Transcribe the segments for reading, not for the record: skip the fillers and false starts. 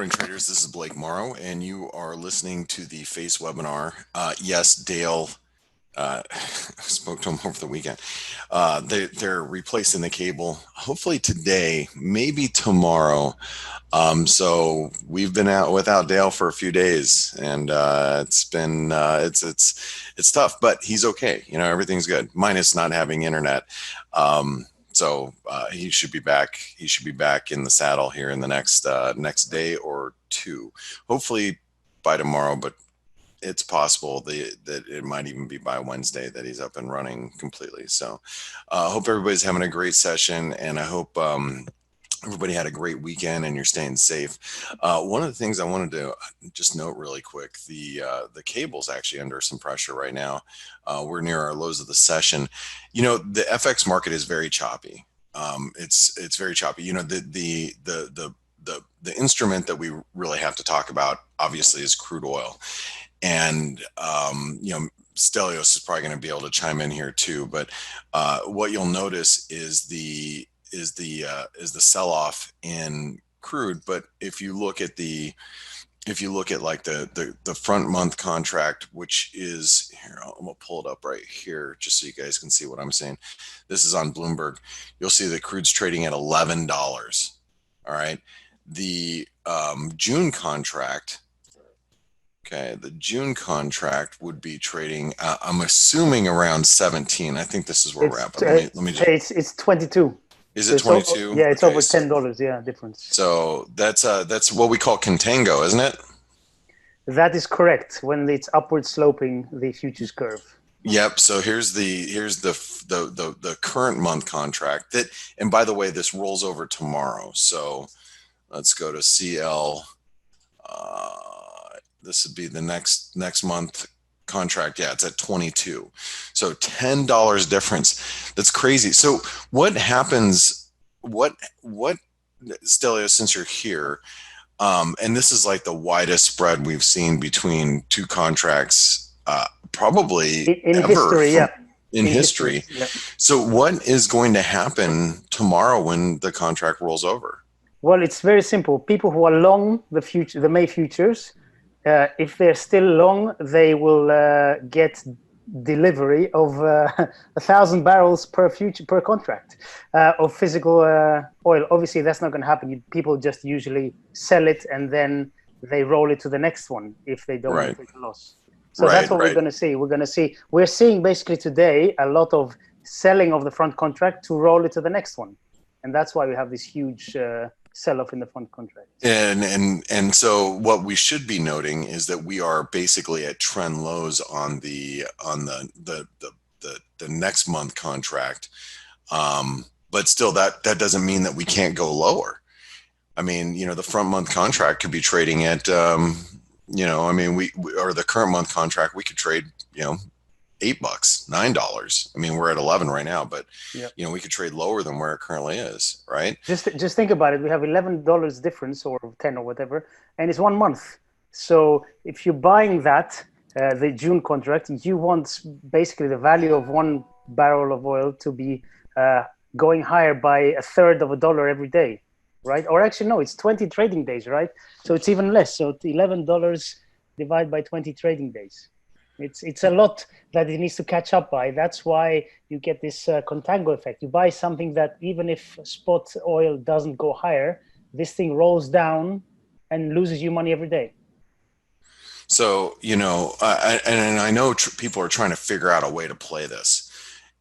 morning, traders. This is Blake Morrow, and you are listening to the FACE webinar. Yes, Dale, I spoke to him over the weekend. They're replacing the cable, hopefully today, maybe tomorrow. So we've been out without Dale for a few days, and it's been it's tough, but he's okay. You know, everything's good, minus not having internet. So he should be back. He should be back in the saddle here in the next day or two. Hopefully by tomorrow, but it's possible that it might even be by Wednesday that he's up and running completely. So I hope everybody's having a great session, and I hope everybody had a great weekend and you're staying safe. One of the things I wanted to just note really quick, the cable's actually under some pressure right now. We're near our lows of the session. You know, the FX market is very choppy. It's very choppy. You know, the instrument that we really have to talk about obviously is crude oil. And, you know, Stelios is probably going to be able to chime in here too. But what you'll notice is the sell-off in crude. But if you look at like the front month contract, which is here, I'm gonna pull it up right here just so you guys can see what I'm saying. This is on Bloomberg. You'll see that crude's trading at $11. All right. The June contract. Okay, the June contract would be trading, I'm assuming around 17. I think this is where we're at. But let me just. It's 22. Is it 22? Yeah, it's okay, over $10. Yeah, difference. So that's what we call contango, isn't it? That is correct. When it's upward sloping the futures curve. Yep. So here's the current month contract that, and by the way, this rolls over tomorrow. So let's go to CL. This would be the next month contract. Yeah, it's at 22. So $10 difference. That's crazy. So what happens? What Stelios, since you're here, and this is like the widest spread we've seen between two contracts, probably in ever history. Yeah. In history. Yeah. So what is going to happen tomorrow when the contract rolls over? Well, it's very simple. People who are long the May futures, if they're still long, they will get delivery of 1,000 barrels per contract of physical oil. Obviously, that's not going to happen. People just usually sell it and then they roll it to the next one if they don't want to take a loss. So that's what we're going to see. We're seeing basically today a lot of selling of the front contract to roll it to the next one, and that's why we have this huge sell-off in the front contract. And so what we should be noting is that we are basically at trend lows on the next month contract, but still that doesn't mean that we can't go lower. I mean, you know, the front month contract could be trading at you know, I mean, or the current month contract we could trade, you know, $8, $9. I mean, we're at 11 right now, but you know, we could trade lower than where it currently is, right? Just think about it. We have $11 difference or 10 or whatever, and it's 1 month. So if you're buying that, the June contract, you want basically the value of 1 barrel of oil to be going higher by $0.33 every day, right? Or actually, no, it's 20 trading days, right? So it's even less. So $11 divided by 20 trading days. It's a lot that it needs to catch up by. That's why you get this contango effect. You buy something that even if spot oil doesn't go higher, this thing rolls down and loses you money every day. So, you know, and I know people are trying to figure out a way to play this.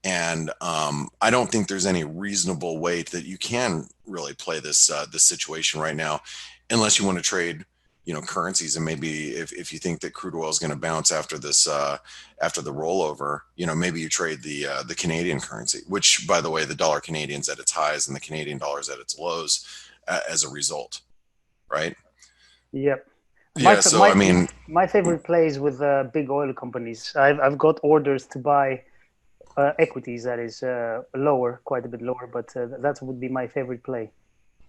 And I don't think there's any reasonable way that you can really play this situation right now, unless you want to trade, you know, currencies, and maybe if you think that crude oil is going to bounce after this after the rollover, you know, maybe you trade the Canadian currency, which, by the way, the dollar Canadian's at its highs and the Canadian dollar's at its lows as a result, right? Yep. Yeah. So I mean, my favorite plays with big oil companies. I've got orders to buy equities that is lower, quite a bit lower, but that would be my favorite play.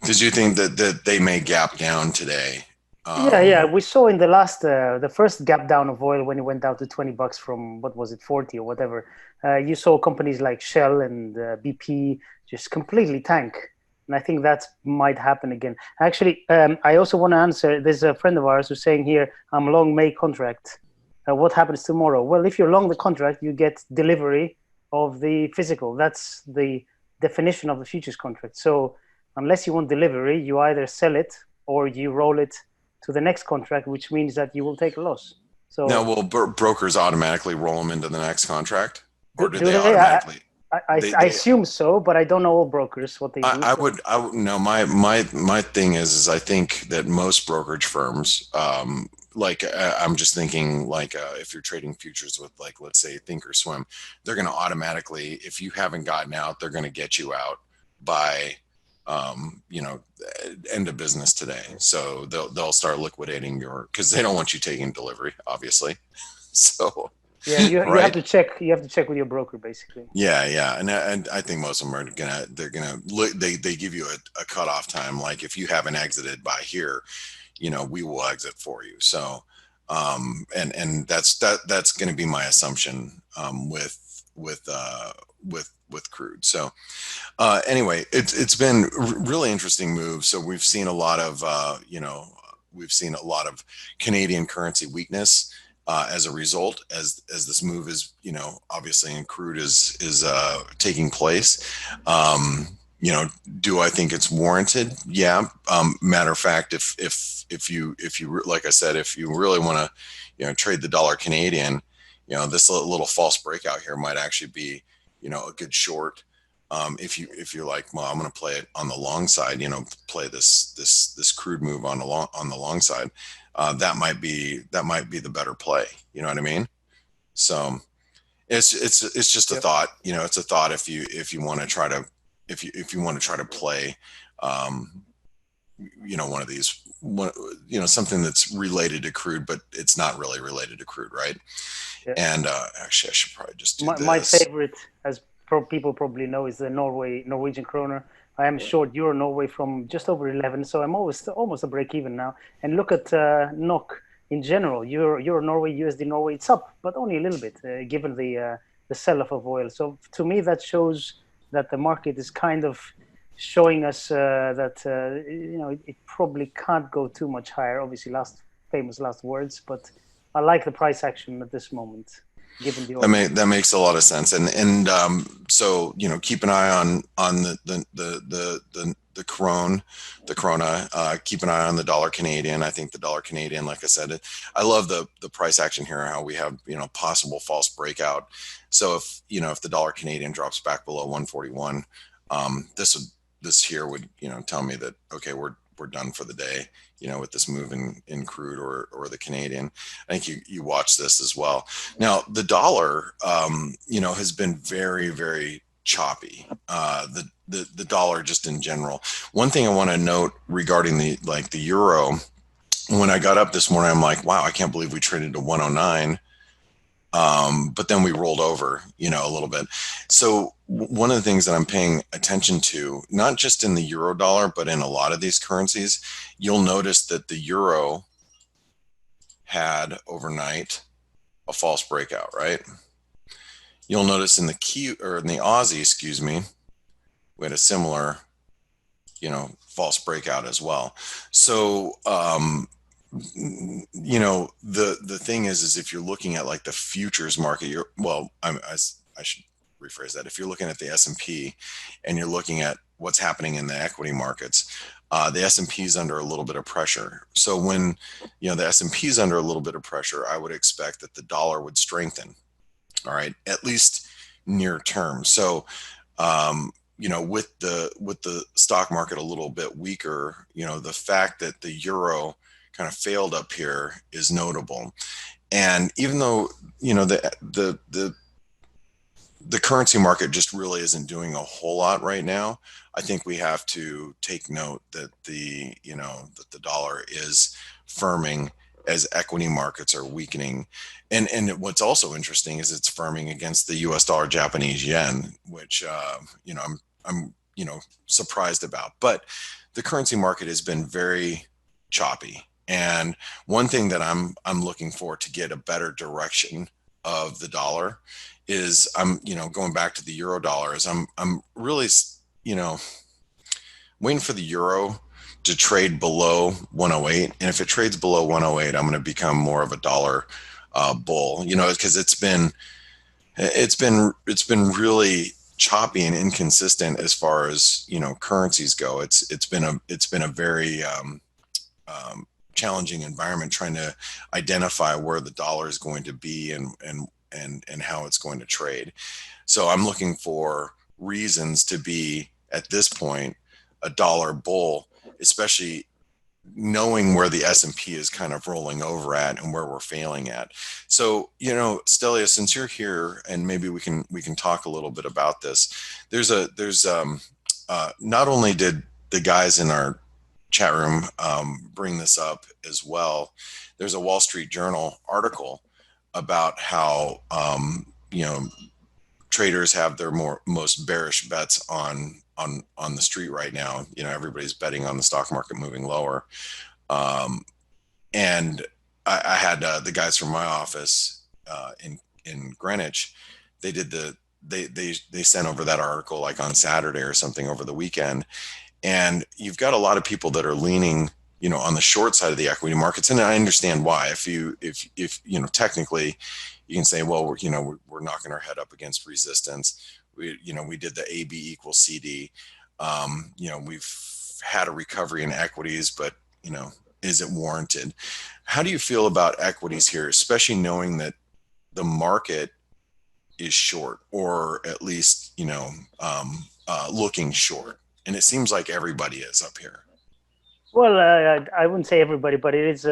Did you think that they may gap down today? Yeah. We saw in the last, the first gap down of oil when it went down to $20 from, what was it, 40 or whatever. You saw companies like Shell and BP just completely tank. And I think that might happen again. Actually, I also want to answer. There's a friend of ours who's saying here, I'm long May contract. What happens tomorrow? Well, if you're long the contract, you get delivery of the physical. That's the definition of the futures contract. So unless you want delivery, you either sell it or you roll it to the next contract, which means that you will take a loss. Now, So will brokers automatically roll them into the next contract, or do do they they? automatically? I assume so, but I don't know all brokers what they do. So I would no, my thing is I think that most brokerage firms, I'm just thinking like, if you're trading futures with, like, let's say Thinkorswim, they're going to automatically, if you haven't gotten out, they're going to get you out by, you know, end of business today. So they'll start liquidating your, because they don't want you taking delivery, obviously. So, yeah, you have right. to check. You have to check with your broker, basically. Yeah, and I think most of them are they're gonna look. They give you a cutoff time. Like, if you haven't exited by here, you know, we will exit for you. So, and that's going to be my assumption, with crude. So, anyway, it's been really interesting move. So we've seen a lot of, we've seen a lot of Canadian currency weakness, as a result, as this move is, you know, obviously in crude is taking place. You know, do I think it's warranted? Yeah. Matter of fact, if you like I said, if you really want to, you know, trade the dollar Canadian, you know, this little false breakout here might actually be, you know, a good short. If you're like, well, I'm going to play it on the long side, you know, play this crude move on the long side, that might be the better play. You know what I mean? So it's just a Yep. thought. You know, it's a thought if you want to try to, if you want to try to play, you know, one of these, you know, something that's related to crude, but it's not really related to crude, right? Yeah. And actually, I should probably just do My this. favorite, as people probably know, is the Norwegian kroner. I am short Euro Norway from just over 11, so I'm almost a break even now. And look at NOK in general. Euro Norway, USD Norway, it's up, but only a little bit, given the sell-off of oil. So to me, that shows that the market is kind of showing us that you know, it probably can't go too much higher. Obviously, famous last words, but I like the price action at this moment, given the oil. That makes a lot of sense, and so, you know, keep an eye on the krona. Keep an eye on the dollar Canadian. I think the dollar Canadian, like I said, I love the price action here. How we have, you know, possible false breakout. So if, you know, if the dollar Canadian drops back below 141, this here would, you know, tell me that, okay, we're done for the day, you know, with this move in crude or the Canadian. I think you watch this as well. Now, the dollar, you know, has been very, very choppy. The dollar just in general. One thing I want to note regarding the euro, when I got up this morning, I'm like, wow, I can't believe we traded to 109. But then we rolled over, you know, a little bit. So one of the things that I'm paying attention to, not just in the euro dollar, but in a lot of these currencies, you'll notice that the euro had overnight a false breakout, right? You'll notice in the in the Aussie, excuse me, we had a similar, you know, false breakout as well. So, you know, the thing is if you're looking at like the futures market, I should rephrase that. If you're looking at the S&P and you're looking at what's happening in the equity markets, the S&P is under a little bit of pressure. So when, you know, the S&P is under a little bit of pressure, I would expect that the dollar would strengthen. All right, at least near term. So, you know, with the stock market a little bit weaker, you know, the fact that the euro kind of failed up here is notable. And even though, you know, the currency market just really isn't doing a whole lot right now, I think we have to take note that the dollar is firming as equity markets are weakening. And what's also interesting is it's firming against the US dollar Japanese yen, which, you know, I'm, you know, surprised about. But the currency market has been very choppy. And one thing that I'm looking for to get a better direction of the dollar is, I'm, you know, going back to the euro dollar, is I'm really, you know, waiting for the euro to trade below 108, and if it trades below 108, I'm going to become more of a dollar bull. You know, because it's been really choppy and inconsistent as far as, you know, currencies go. It's been a very challenging environment trying to identify where the dollar is going to be and how it's going to trade. So I'm looking for reasons to be at this point a dollar bull, especially knowing where the S&P is kind of rolling over at and where we're failing at. So, you know, Stelia, since you're here, and maybe we can talk a little bit about this. There's not only did the guys in our chat room bring this up as well. There's a Wall Street Journal article about how you know, traders have their most bearish bets on the street right now. You know, everybody's betting on the stock market moving lower. And I had the guys from my office in Greenwich. They sent over that article like on Saturday or something over the weekend, and you've got a lot of people that are leaning, you know, on the short side of the equity markets, and I understand why. If you know, technically, you can say, well, we're knocking our head up against resistance. We did the AB equals CD. You know, we've had a recovery in equities, but, you know, is it warranted? How do you feel about equities here, especially knowing that the market is short, or at least, you know, looking short? And it seems like everybody is up here. Well, I wouldn't say everybody, but it is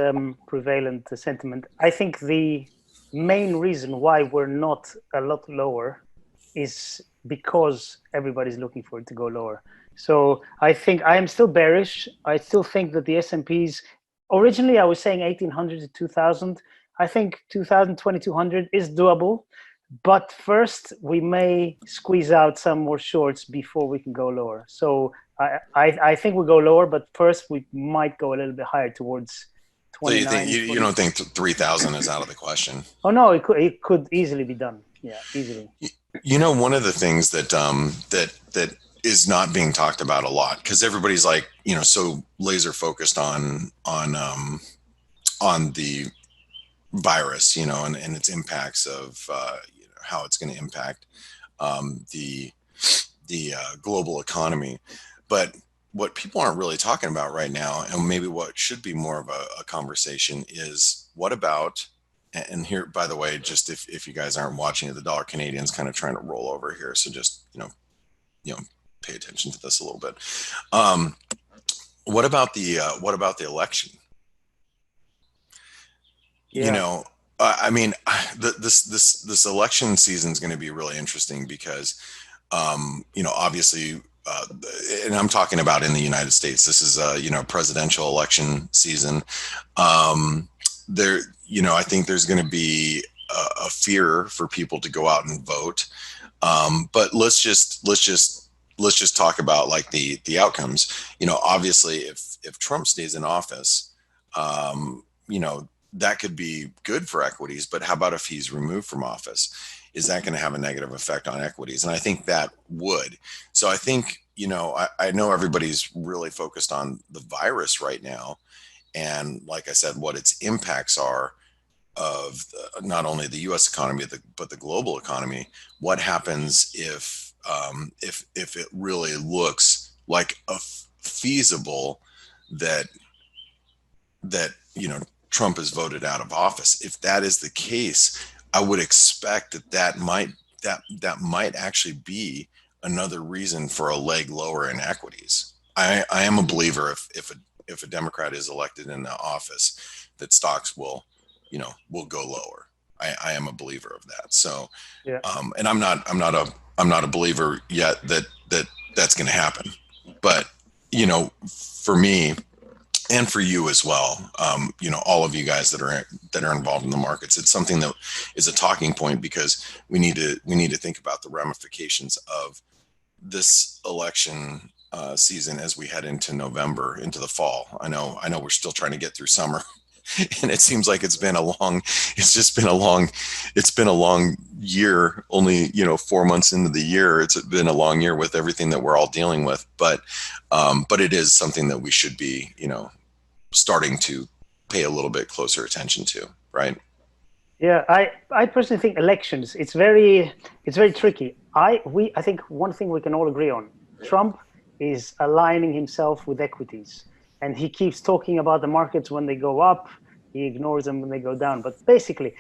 prevalent sentiment. I think the main reason why we're not a lot lower is because everybody's looking for it to go lower. So I think I am still bearish. I still think that the S&Ps, originally I was saying 1800 to 2000. I think 2000, 2200 is doable. But first, we may squeeze out some more shorts before we can go lower. So I think we'll go lower, but first we might go a little bit higher towards 29. So you don't think 3,000 is out of the question? Oh no, it could easily be done. Yeah, easily. You know, one of the things that that is not being talked about a lot, because everybody's like, you know, so laser focused on the virus, you know, and its impacts of you know, how it's going to impact the global economy. But what people aren't really talking about right now, and maybe what should be more of a conversation, is what about, and here, by the way, just if you guys aren't watching it, the dollar Canadian's kind of trying to roll over here. So just, you know, pay attention to this a little bit. What about the election? Yeah. You know, I mean, this election season is going to be really interesting because, you know, obviously, and I'm talking about in the United States, this is you know, presidential election season. There, you know, I think there's going to be a fear for people to go out and vote. But let's just talk about like the outcomes. You know, obviously, if Trump stays in office, you know, that could be good for equities, but how about if he's removed from office? Is that going to have a negative effect on equities? And I think that would. So I think, you know, I know everybody's really focused on the virus right now. And like I said, what its impacts are of not only the U.S. economy, but the global economy. What happens if it really looks like a feasible that you know, Trump is voted out of office? If that is the case, I would expect that might actually be another reason for a leg lower in equities. I am a believer if a Democrat is elected in the office, that stocks will go lower. I am a believer of that. So, yeah. And I'm not a believer yet that's going to happen. But, you know, for me, and for you as well, you know, all of you guys that are involved in the markets, it's something that is a talking point, because we need to think about the ramifications of this election season as we head into November, into the fall. I know we're still trying to get through summer, and it seems like it's been a long year, only, 4 months into the year. It's been a long year with everything that we're all dealing with, but it is something that we should be, starting to pay a little bit closer attention to, right? Yeah, I personally think elections, it's very tricky. I think one thing we can all agree on, Trump is aligning himself with equities, and he keeps talking about the markets when they go up, he ignores them when they go down. But basically,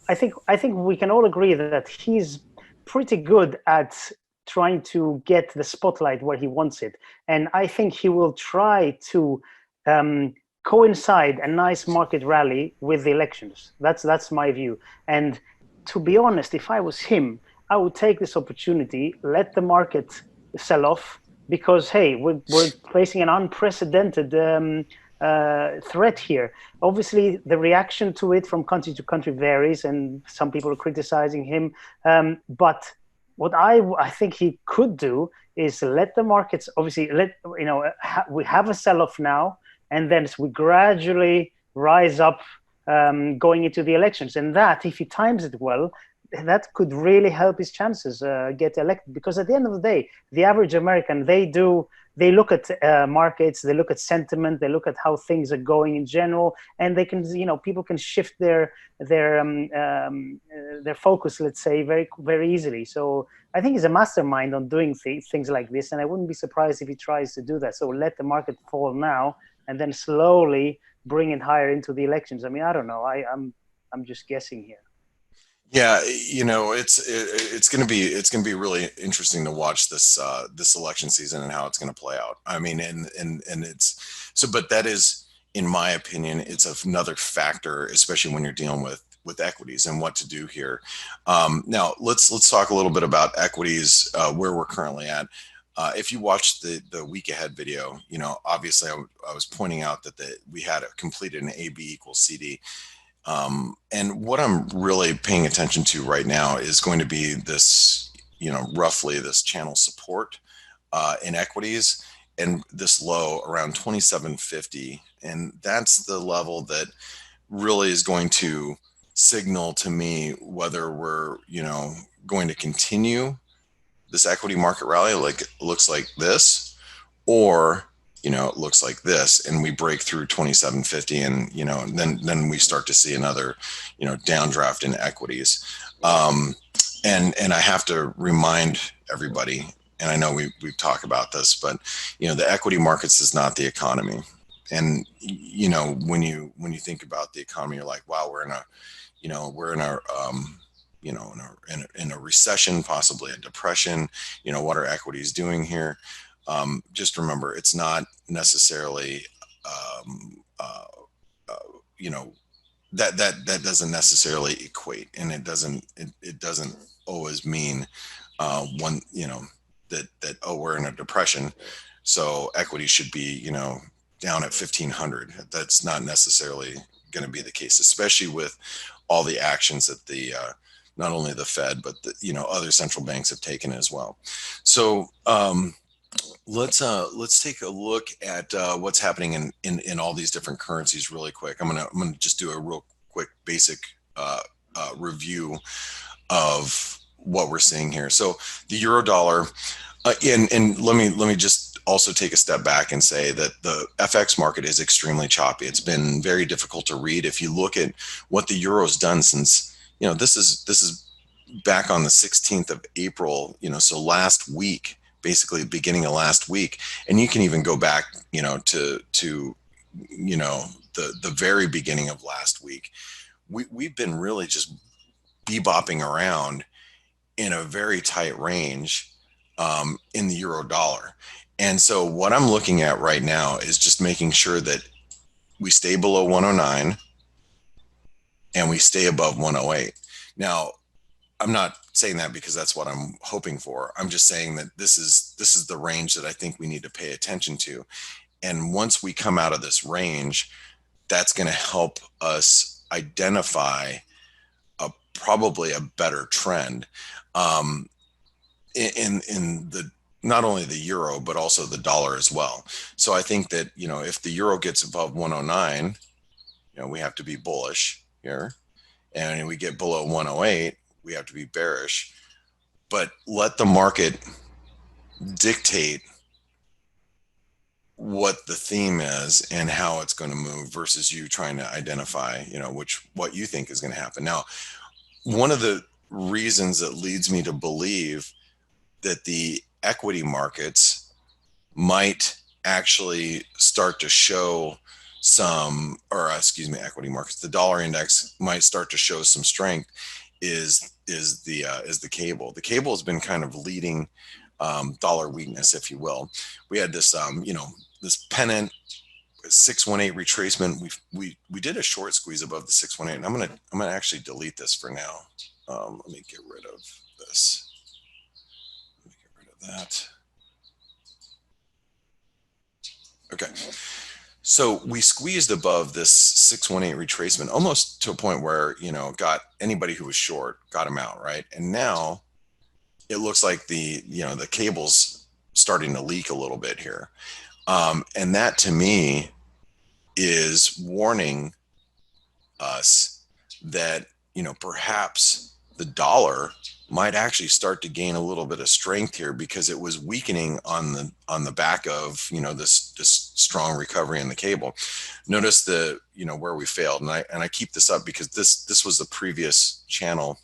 I think we can all agree that he's pretty good at trying to get the spotlight where he wants it, and I think he will try to um, coincide a nice market rally with the elections. That's my view. And to be honest, if I was him, I would take this opportunity, let the market sell off, because hey, we're facing an unprecedented threat here. Obviously, the reaction to it from country to country varies, and some people are criticizing him. But what I think he could do is let the markets, obviously, we have a sell-off now, and then we gradually rise up going into the elections. And that, if he times it well, that could really help his chances get elected. Because at the end of the day, the average American, they look at markets, they look at sentiment, they look at how things are going in general, and they can, people can shift their focus, let's say, very very easily. So I think he's a mastermind on doing things like this, and I wouldn't be surprised if he tries to do that. So let the market fall now, and then slowly bring it higher into the elections. I mean, I don't know. I'm just guessing here. Yeah, it's gonna be really interesting to watch this election season and how it's gonna play out. I mean, and it's so, but that is, in my opinion, it's another factor, especially when you're dealing with equities and what to do here. Now, let's talk a little bit about equities, where we're currently at. If you watched the week ahead video, obviously I was pointing out that we had completed an AB equals CD. And what I'm really paying attention to right now is going to be this, roughly this channel support in equities, and this low around 2750. And that's the level that really is going to signal to me whether we're, going to continue this equity market rally, like it looks like this, or it looks like this, and we break through 2750, and then we start to see another downdraft in equities. And I have to remind everybody, and I know we've talked about this, but the equity markets is not the economy. And when you think about the economy, you're like, wow, we're in a recession, possibly a depression. What are equities doing here? Just remember, it's not necessarily, you know, that doesn't necessarily equate, and it doesn't always mean one, that oh, we're in a depression, so equity should be down at 1500. That's not necessarily going to be the case, especially with all the actions that the not only the Fed, but other central banks have taken as well. So let's take a look at what's happening in all these different currencies really quick. I'm gonna just do a real quick basic review of what we're seeing here. So the euro dollar, and let me just also take a step back and say that the FX market is extremely choppy. It's been very difficult to read. If you look at what the euro's done since, this is back on the 16th of April, so last week, basically beginning of last week, and you can even go back, to the very beginning of last week. We've been really just bebopping around in a very tight range in the euro dollar. And so what I'm looking at right now is just making sure that we stay below 109 and we stay above 108. Now, I'm not saying that because that's what I'm hoping for. I'm just saying that this is the range that I think we need to pay attention to. And once we come out of this range, that's going to help us identify probably a better trend in the not only the euro but also the dollar as well. So I think that if the euro gets above 109, we have to be bullish here, and we get below 108, we have to be bearish, but let the market dictate what the theme is and how it's going to move versus you trying to identify, what you think is going to happen. Now, one of the reasons that leads me to believe that the equity markets might actually start to show equity markets, the dollar index might start to show some strength is the cable. The cable has been kind of leading dollar weakness, if you will. We had this this pennant 618 retracement. We did a short squeeze above the 618, and I'm gonna actually delete this for now. Let me get rid of this. Let me get rid of that. Okay. So we squeezed above this 618 retracement almost to a point where, got anybody who was short, got them out, right? And now it looks like the cable's starting to leak a little bit here. And that to me is warning us that, perhaps the dollar might actually start to gain a little bit of strength here because it was weakening on the back of, this strong recovery in the cable. Notice where we failed. And I keep this up because this was the previous channel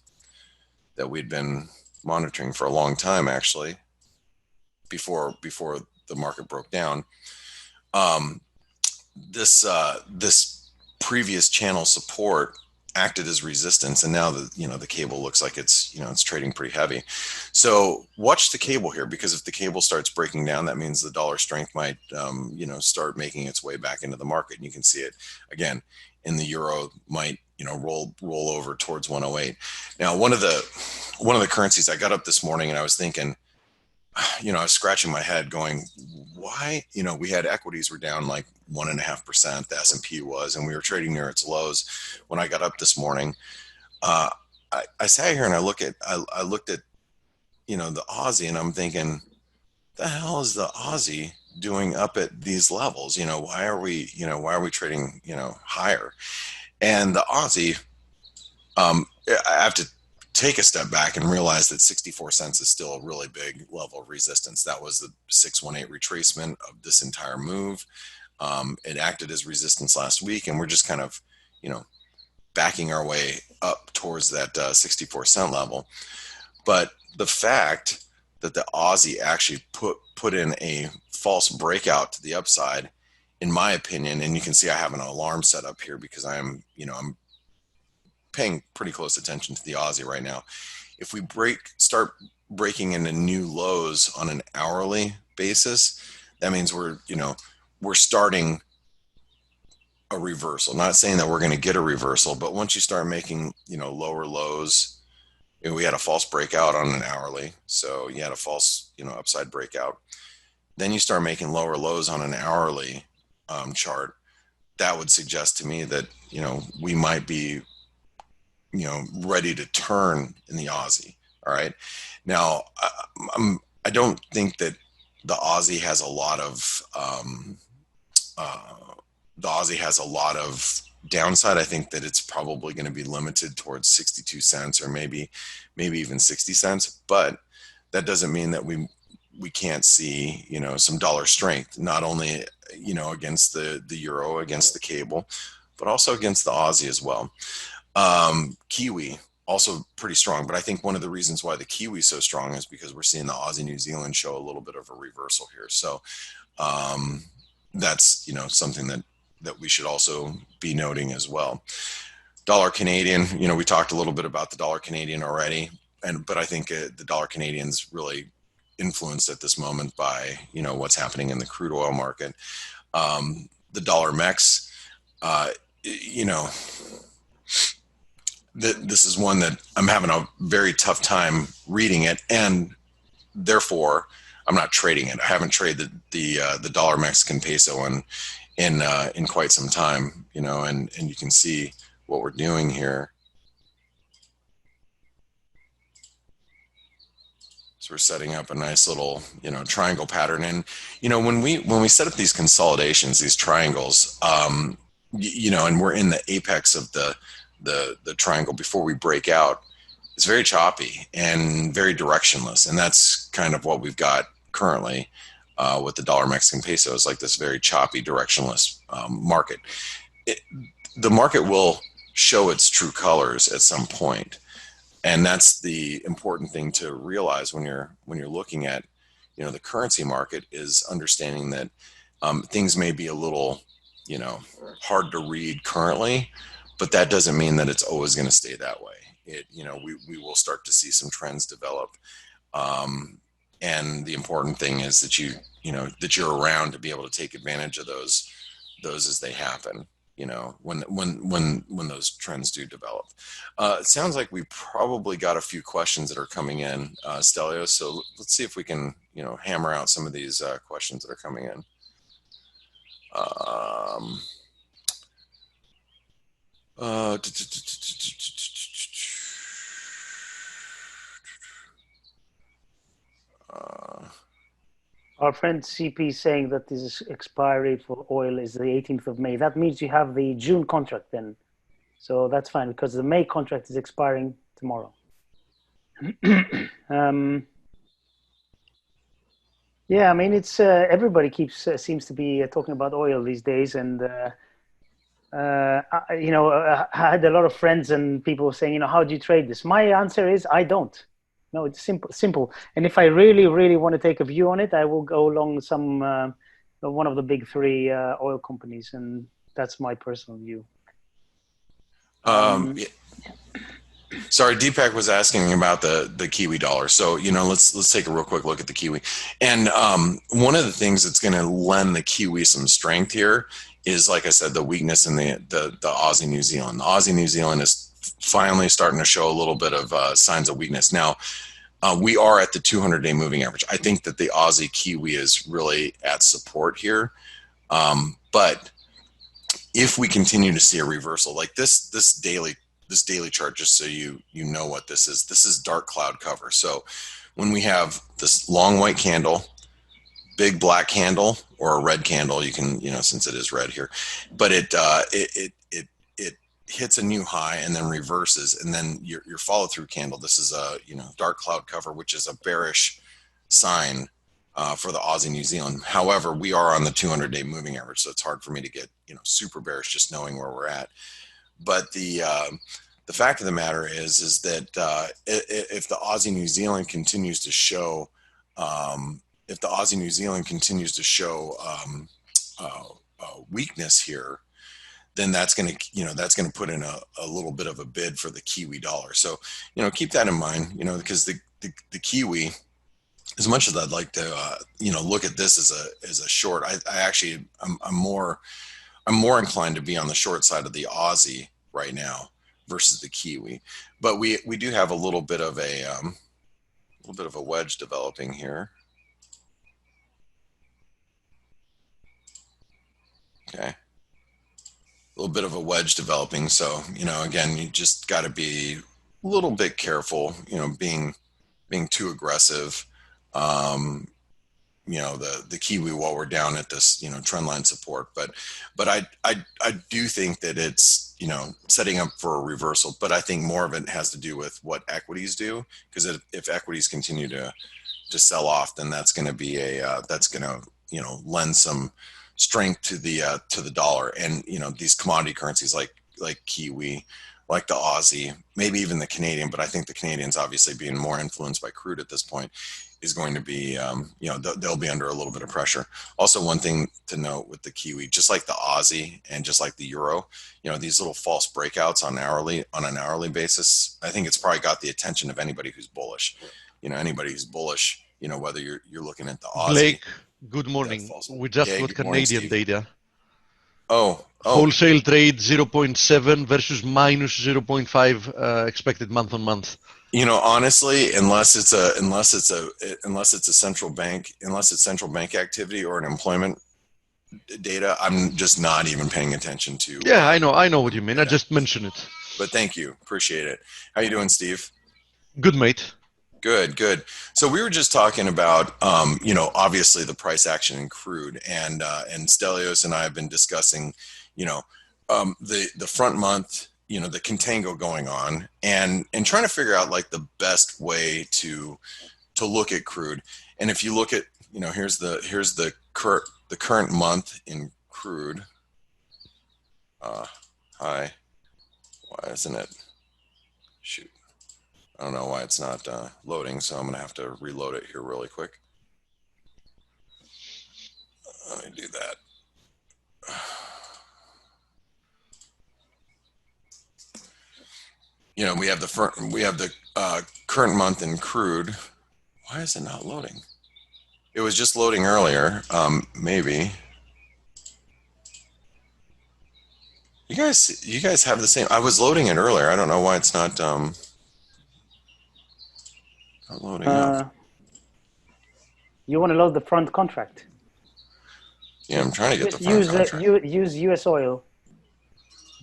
that we'd been monitoring for a long time, actually, before the market broke down. This previous channel support acted as resistance, and now the cable looks like it's trading pretty heavy. So watch the cable here, because if the cable starts breaking down, that means the dollar strength might start making its way back into the market. And you can see it again in the euro, might roll over towards 108. Now, one of the currencies, I got up this morning and I was thinking, I was scratching my head going, why? We had equities were down like 1.5%, the S&P was, and we were trading near its lows. When I got up this morning, I sat here and I looked at the Aussie, and I'm thinking, the hell is the Aussie doing up at these levels? Why are we trading higher? And the Aussie, I have to take a step back and realize that 64 cents is still a really big level of resistance. That was the 618 retracement of this entire move. It acted as resistance last week, and we're just kind of, backing our way up towards that 64 cent level. But the fact that the Aussie actually put in a false breakout to the upside, in my opinion, and you can see I have an alarm set up here because I'm paying pretty close attention to the Aussie right now. If we start breaking into new lows on an hourly basis, that means we're starting a reversal. Not saying that we're going to get a reversal, but once you start making lower lows, we had a false breakout on an hourly, so you had a false upside breakout. Then you start making lower lows on an hourly chart. That would suggest to me that we might be ready to turn in the Aussie. All right. Now, I don't think that the Aussie has a lot of downside. I think that it's probably going to be limited towards 62 cents or maybe even 60 cents. But that doesn't mean that we can't see some dollar strength, not only against the euro, against the cable, but also against the Aussie as well. Kiwi also pretty strong, but I think one of the reasons why the Kiwi is so strong is because we're seeing the Aussie New Zealand show a little bit of a reversal here. So that's something that we should also be noting as well. Dollar Canadian, we talked a little bit about the dollar Canadian already, but I think the dollar Canadian's really influenced at this moment by what's happening in the crude oil market. The dollar Mex, this is one that I'm having a very tough time reading it, and therefore I'm not trading it. I haven't traded the dollar Mexican peso in quite some time, and you can see what we're doing here. So we're setting up a nice little triangle pattern, and when we set up these consolidations, these triangles, and we're in the apex of the triangle before we break out, it's very choppy and very directionless, and that's kind of what we've got currently with the dollar Mexican peso. Is like this very choppy, directionless market. It, the market will show its true colors at some point, and that's the important thing to realize when you're looking at the currency market, is understanding that things may be a little hard to read currently, but that doesn't mean that it's always going to stay that way. We will start to see some trends develop, and the important thing is that that you're around to be able to take advantage of those as they happen. When those trends do develop. It sounds like we probably got a few questions that are coming in, Stelios. So let's see if we can hammer out some of these questions that are coming in. Our friend CP is saying that this expiry for oil is the 18th of May. That means you have the June contract then. So that's fine, because the May contract is expiring tomorrow. Yeah, I mean, it's everybody seems to be talking about oil these days, and I had a lot of friends and people saying, how do you trade this? My answer is I don't. No, it's simple. And if I really, really want to take a view on it, I will go along one of the big three oil companies, and that's my personal view. Sorry, Deepak was asking about the Kiwi dollar. So let's take a real quick look at the Kiwi. And one of the things that's going to lend the Kiwi some strength here is, like I said, the weakness in the Aussie New Zealand. The Aussie New Zealand is finally starting to show a little bit of signs of weakness. Now, we are at the 200-day moving average. I think that the Aussie Kiwi is really at support here. But if we continue to see a reversal like this daily chart, just so you know what this is dark cloud cover. So when we have this long white candle, big black candle, or a red candle, you can, since it is red here, but it hits a new high and then reverses, and then your follow through candle, this is a dark cloud cover, which is a bearish sign for the Aussie New Zealand. However, we are on the 200-day moving average, so it's hard for me to get super bearish just knowing where we're at. But the fact of the matter is that if the Aussie New Zealand continues to show weakness here, then that's going to put in a little bit of a bid for the Kiwi dollar. So keep that in mind, because the Kiwi, as much as I'd like to look at this as a short, I'm more inclined to be on the short side of the Aussie right now versus the Kiwi. But we do have a little bit of a wedge developing here. Okay. A little bit of a wedge developing. So, again, you just got to be a little bit careful, being too aggressive. The Kiwi while we're down at this, trend line support. But I do think that it's, setting up for a reversal. But I think more of it has to do with what equities do, because if equities continue to sell off, then that's going to be that's going to, lend some strength to the dollar. And these commodity currencies like Kiwi, like the Aussie, maybe even the Canadian, but I think the Canadian's obviously being more influenced by crude at this point, is going to be they'll be under a little bit of pressure. Also, one thing to note with the Kiwi, just like the Aussie and just like the Euro, these little false breakouts on an hourly basis, I think it's probably got the attention of anybody who's bullish. Anybody who's bullish, whether you're looking at the Aussie. Blake, good morning. We just got Canadian data. Oh. Wholesale trade 0.7 versus minus 0.5 expected month on month. Honestly, unless it's central bank activity or an employment data, I'm just not even paying attention to. Yeah, I know what you mean. Data. I just mentioned it. But thank you, appreciate it. How you doing, Steve? Good, mate. Good. So we were just talking about, obviously the price action in crude, and Stelios and I have been discussing, the front month the contango going on, and trying to figure out like the best way to look at crude. And if you look at, here's the current month in crude. Hi, why isn't it? Shoot, I don't know why it's not loading, so I'm gonna have to reload it here really quick. Let me do that. We have the current month in crude. Why is it not loading? It was just loading earlier. Maybe you guys have the same. I was loading it earlier. I don't know why it's not loading up. You want to load the front contract? Yeah, I'm trying to get Just the front contract. use US oil.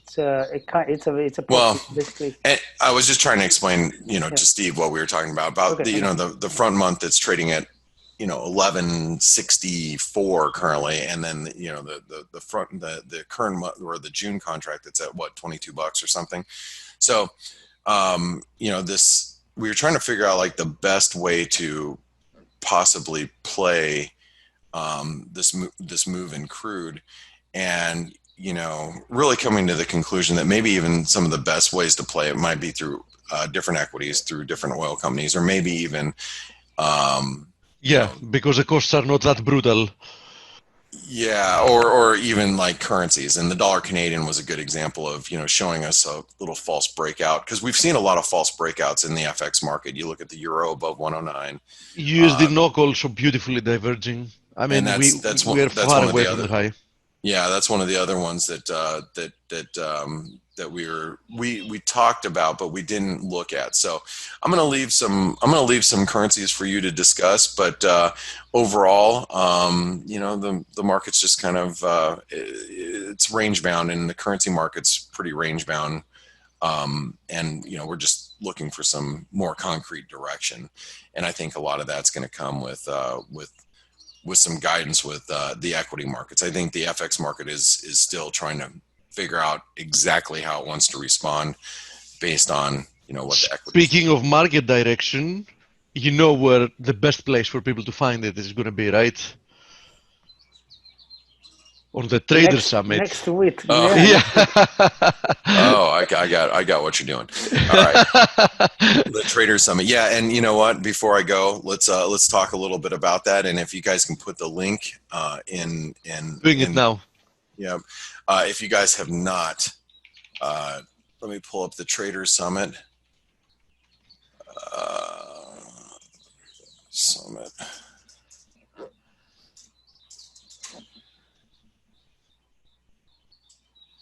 It's a Well, basically. and I was just trying to explain, to Steve what we were talking about Okay, the front month that's trading at 1164 currently, and then the current month, or the June contract, that's at what, $22 or something. So this, we were trying to figure out like the best way to possibly play this move in crude, and really coming to the conclusion that maybe even some of the best ways to play it might be through different equities, through different oil companies, or maybe even because the costs are not that brutal. Yeah, or even like currencies. And the dollar Canadian was a good example of, showing us a little false breakout, because we've seen a lot of false breakouts in the FX market. You look at the euro above 109. USD NOK also beautifully diverging. I mean, we are far away from the high. Yeah, that's one of the other ones that we talked about, but we didn't look at. So I'm going to leave some currencies for you to discuss. But overall, the market's just kind of it's range bound, and the currency market's pretty range bound. And we're just looking for some more concrete direction. And I think a lot of that's going to come with some guidance with the equity markets. I think the FX market is still trying to figure out exactly how it wants to respond based on what the equity. Speaking of market direction, where the best place for people to find it is going to be, right? On the Trader Summit. Next week. Oh, yeah. Oh, I got what you're doing. All right. The Trader Summit. Yeah, and you know what? Before I go, let's talk a little bit about that. And if you guys can put the link in doing it now. Yeah. If you guys have not, let me pull up the Trader Summit. Summit.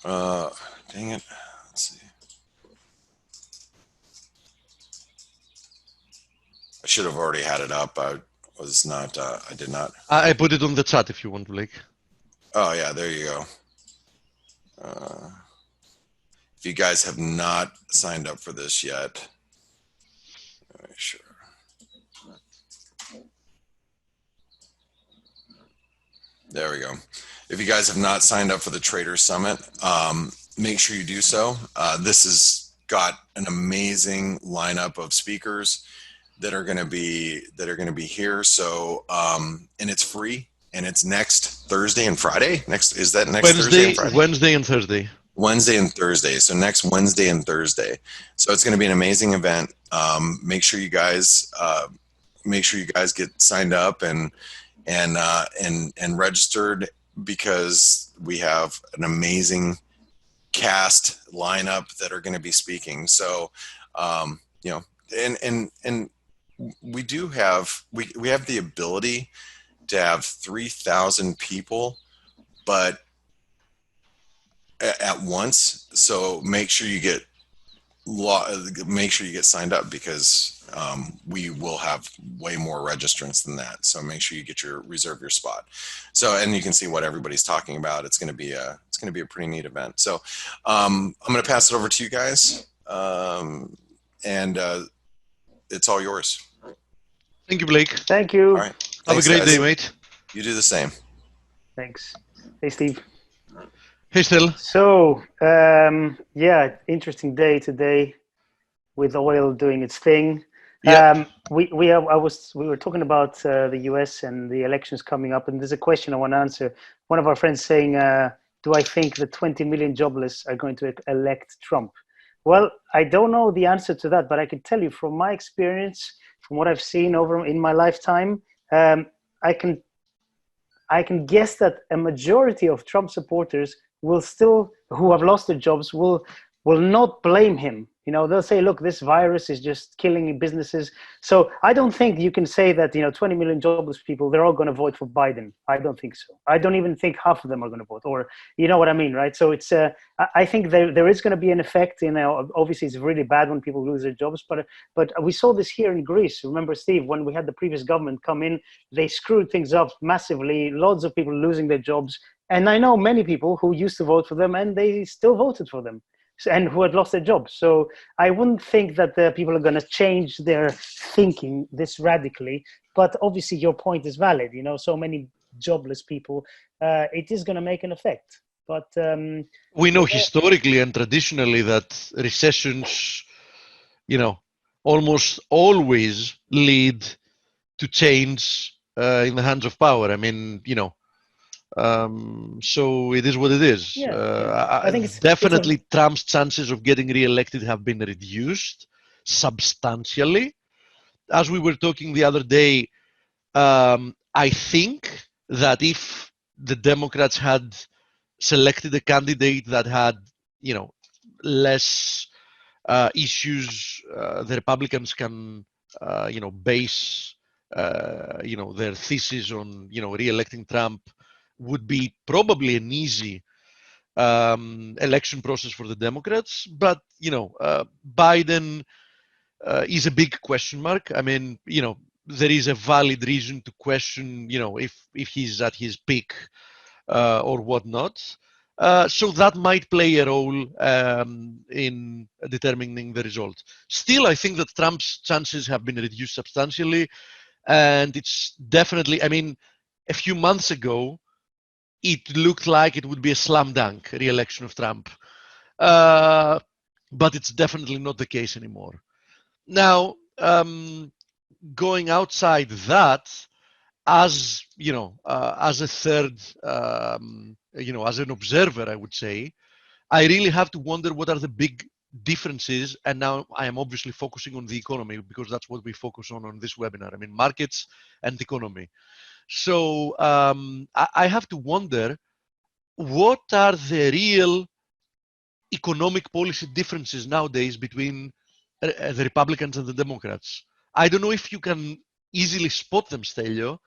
Dang it. Let's see. I should have already had it up. I did not. I put it on the chat if you want, Blake. Oh, yeah, there you go. If you guys have not signed up for this yet, sure. There we go. If you guys have not signed up for the Trader Summit, make sure you do so. This has got an amazing lineup of speakers that are going to be here. So, and it's free, and it's next Thursday and Friday. Thursday and Friday? Wednesday and Thursday. Wednesday and Thursday. So next Wednesday and Thursday. So it's going to be an amazing event. Make sure you guys get signed up and registered, because we have an amazing cast lineup that are going to be speaking. So, and we do have, we have the ability to have 3,000 people, but at once. So make sure you get signed up, because we will have way more registrants than that. So make sure you reserve your spot. So, and you can see what everybody's talking about. It's going to be a pretty neat event. So I'm going to pass it over to you guys, and it's all yours. Thank you, Blake. Thank you. All right. Have a great day, mate. You do the same. Thanks. Hey, Steve. Hey, Still. So, yeah, interesting day today with oil doing its thing. Yeah. We were talking about the US and the elections coming up, and there's a question I want to answer. One of our friends saying, "Do I think the 20 million jobless are going to elect Trump?" Well, I don't know the answer to that, but I can tell you from my experience, from what I've seen over in my lifetime, um, I can I can guess that a majority of Trump supporters will still, who have lost their jobs, will not blame him. You know, they'll say, "Look, this virus is just killing businesses." So I don't think you can say that 20 million jobless people, they're all going to vote for Biden. I don't think so. I don't even think half of them are going to vote, or you know what I mean, right? So it's I think there is going to be an effect. Obviously it's really bad when people lose their jobs, but we saw this here in Greece. Remember, Steve, when we had the previous government come in, they screwed things up massively. Lots of people losing their jobs, and I know many people who used to vote for them, and they still voted for them, and who had lost their jobs. So I wouldn't think that the people are going to change their thinking this radically. But obviously, your point is valid. So many jobless people, it is going to make an effect. But We know yeah, historically and traditionally that recessions, almost always lead to change in the hands of power. I mean, so it is what it is. yeah, yeah. I think it's a Definitely, Trump's chances of getting re-elected have been reduced substantially. As we were talking the other day, I think that if the Democrats had selected a candidate that had, less issues, the Republicans can, base, their thesis on, re-electing Trump would be probably an easy election process for the Democrats. But, Biden is a big question mark. I mean, there is a valid reason to question, if he's at his peak or whatnot. So that might play a role in determining the result. Still, I think that Trump's chances have been reduced substantially, and it's definitely. I mean, a few months ago, it looked like it would be a slam dunk re-election of Trump, uh, but it's definitely not the case anymore. Now, going outside that, as as a third, as an observer, I would say, I really have to wonder what are the big differences. And now I am obviously focusing on the economy because that's what we focus on this webinar. I mean, markets and economy. So I have to wonder what are the real economic policy differences nowadays between the Republicans and the Democrats. I don't know if you can easily spot them, Stelio,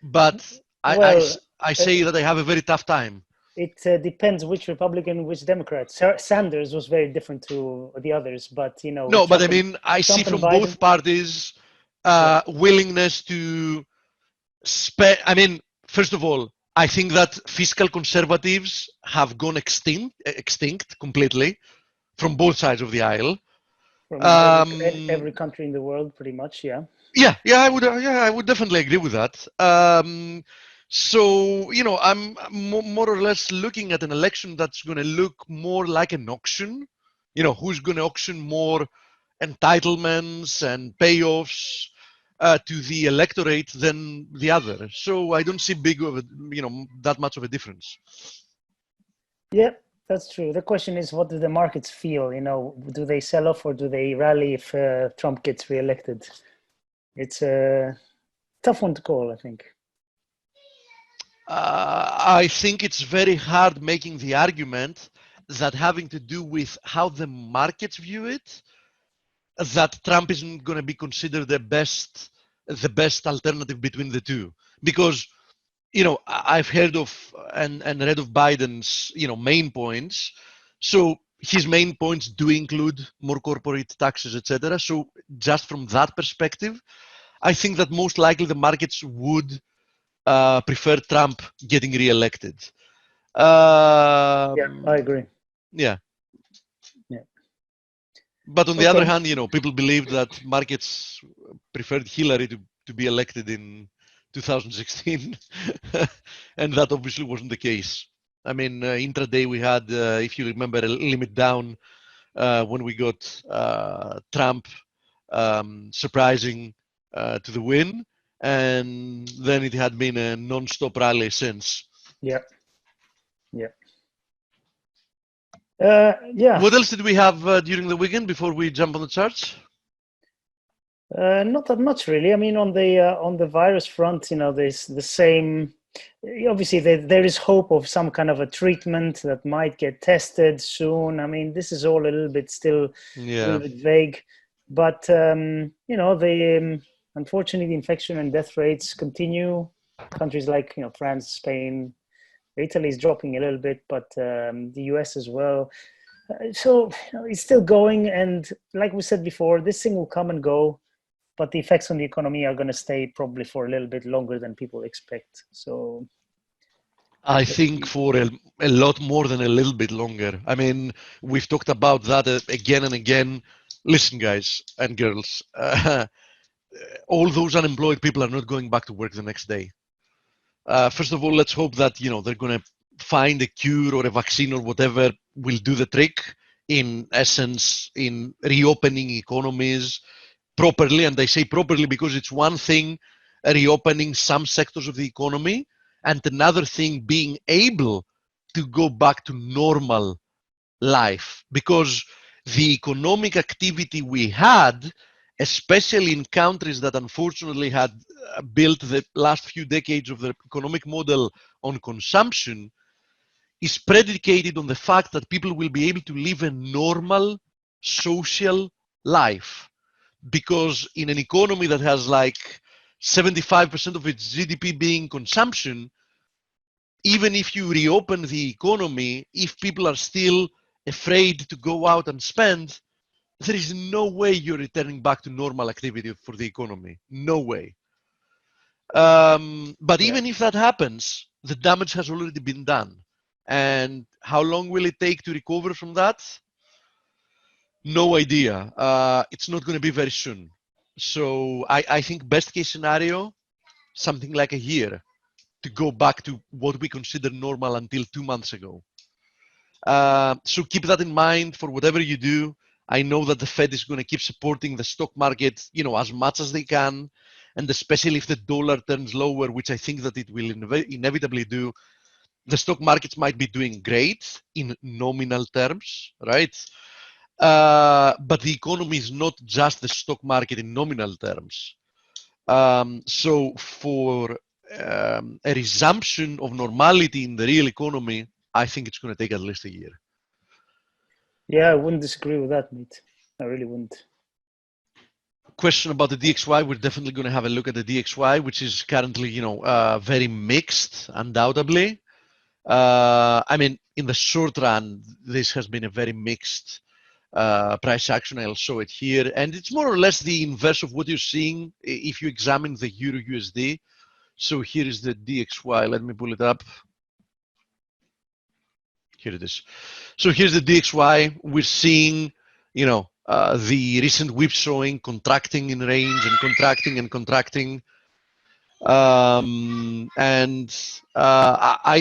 but well. I Uh, say that I have a very tough time. It depends which Republican, which Democrat. Sanders was very different to the others, but No, but I Trump and mean, I see Trump and from Biden. both parties Yeah, willingness to spend. I mean, first of all, I think that fiscal conservatives have gone extinct completely from both sides of the aisle. from Um, every country in the world, pretty much. Yeah. yeah, I would definitely agree with that. So I'm more or less looking at an election that's going to look more like an auction. Who's going to auction more entitlements and payoffs to the electorate than the other. So I don't see that much of a difference. Yeah, that's true. The question is, what do the markets feel? Do they sell off or do they rally if Trump gets reelected? It's a tough one to call, I think. I think it's very hard making the argument that having to do with how the markets view it, that Trump isn't going to be considered the best alternative between the two. Because I've heard of and read of Biden's main points. So his main points do include more corporate taxes, etc. So just from that perspective, I think that most likely the markets would prefer Trump getting re-elected. Yeah, I agree. Yeah. Yeah. But on the other Okay. hand, people believed that markets preferred Hillary to be elected in 2016, and that obviously wasn't the case. I mean, intraday we had, if you remember, a limit down when we got Trump surprising to the win, and then it had been a non-stop rally since. Yeah. Yeah. Yeah. What else did we have during the weekend before we jump on the charts? Not that much, really. I mean, on the virus front, there's the same. Obviously, there is hope of some kind of a treatment that might get tested soon. I mean, this is all a little bit still a little bit vague, but unfortunately, the infection and death rates continue. Countries like France, Spain, Italy is dropping a little bit, but the US as well. So it's still going, and like we said before, this thing will come and go. But the effects on the economy are going to stay probably for a little bit longer than people expect. So I think for a lot more than a little bit longer. I mean, we've talked about that again and again. Listen, guys and girls, all those unemployed people are not going back to work the next day. First of all, let's hope that they're going to find a cure or a vaccine or whatever will do the trick. In essence, in reopening economies properly, and I say properly because it's one thing reopening some sectors of the economy, and another thing being able to go back to normal life, because the economic activity we had, especially in countries that unfortunately had built the last few decades of their economic model on consumption, is predicated on the fact that people will be able to live a normal social life. Because in an economy that has like 75% of its GDP being consumption, even if you reopen the economy, if people are still afraid to go out and spend, there is no way you're returning back to normal activity for the economy. No way. But even if that happens, the damage has already been done. And how long will it take to recover from that? No idea. It's not going to be very soon. So I think best case scenario, something like a year to go back to what we consider normal until 2 months ago. So keep that in mind for whatever you do. I know that the Fed is going to keep supporting the stock market, as much as they can, and especially if the dollar turns lower, which I think that it will inevitably do, the stock markets might be doing great in nominal terms, right? But the economy is not just the stock market in nominal terms. So for a resumption of normality in the real economy, I think it's going to take at least a year. Yeah, I wouldn't disagree with that, mate. I really wouldn't. Question about the DXY, we're definitely going to have a look at the DXY, which is currently, very mixed, undoubtedly. I mean, in the short run, this has been a very mixed price action. I'll show it here. And it's more or less the inverse of what you're seeing if you examine the Euro USD. So here is the DXY. Let me pull it up. Here it is. So here's the DXY. We're seeing, the recent whip showing contracting in range and contracting and contracting. I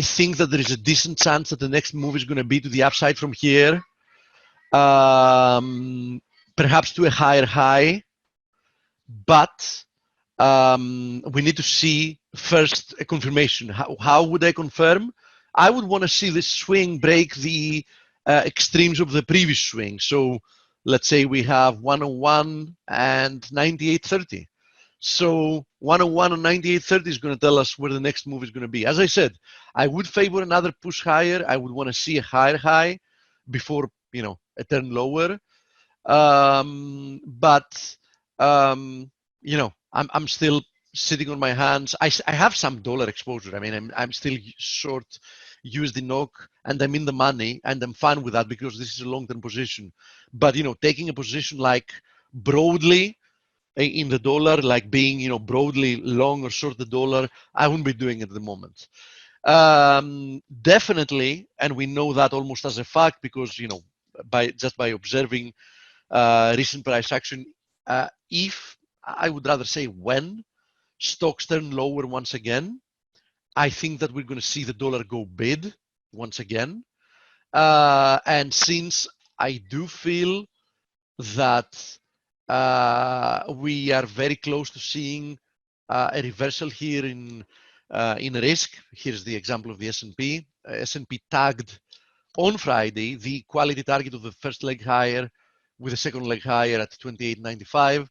think that there is a decent chance that the next move is going to be to the upside from here. Perhaps to a higher high, but we need to see first a confirmation. How would I confirm? I would want to see this swing break the extremes of the previous swing. So let's say we have 101 and 98.30. So 101 and 98.30 is going to tell us where the next move is going to be. As I said, I would favor another push higher. I would want to see a higher high before, a turn lower. I'm still sitting on my hands. I have some dollar exposure. I mean, I'm still short USD NOK, and I'm in the money, and I'm fine with that because this is a long-term position. But taking a position like broadly in the dollar, like being broadly long or short the dollar, I wouldn't be doing it at the moment. Definitely, and we know that almost as a fact because by observing recent price action, if I would rather say when stocks turn lower once again, I think that we're going to see the dollar go bid once again. And since I do feel that we are very close to seeing a reversal here in risk. Here's the example of the S&P. S&P tagged on Friday the quality target of the first leg higher with the second leg higher at 28.95.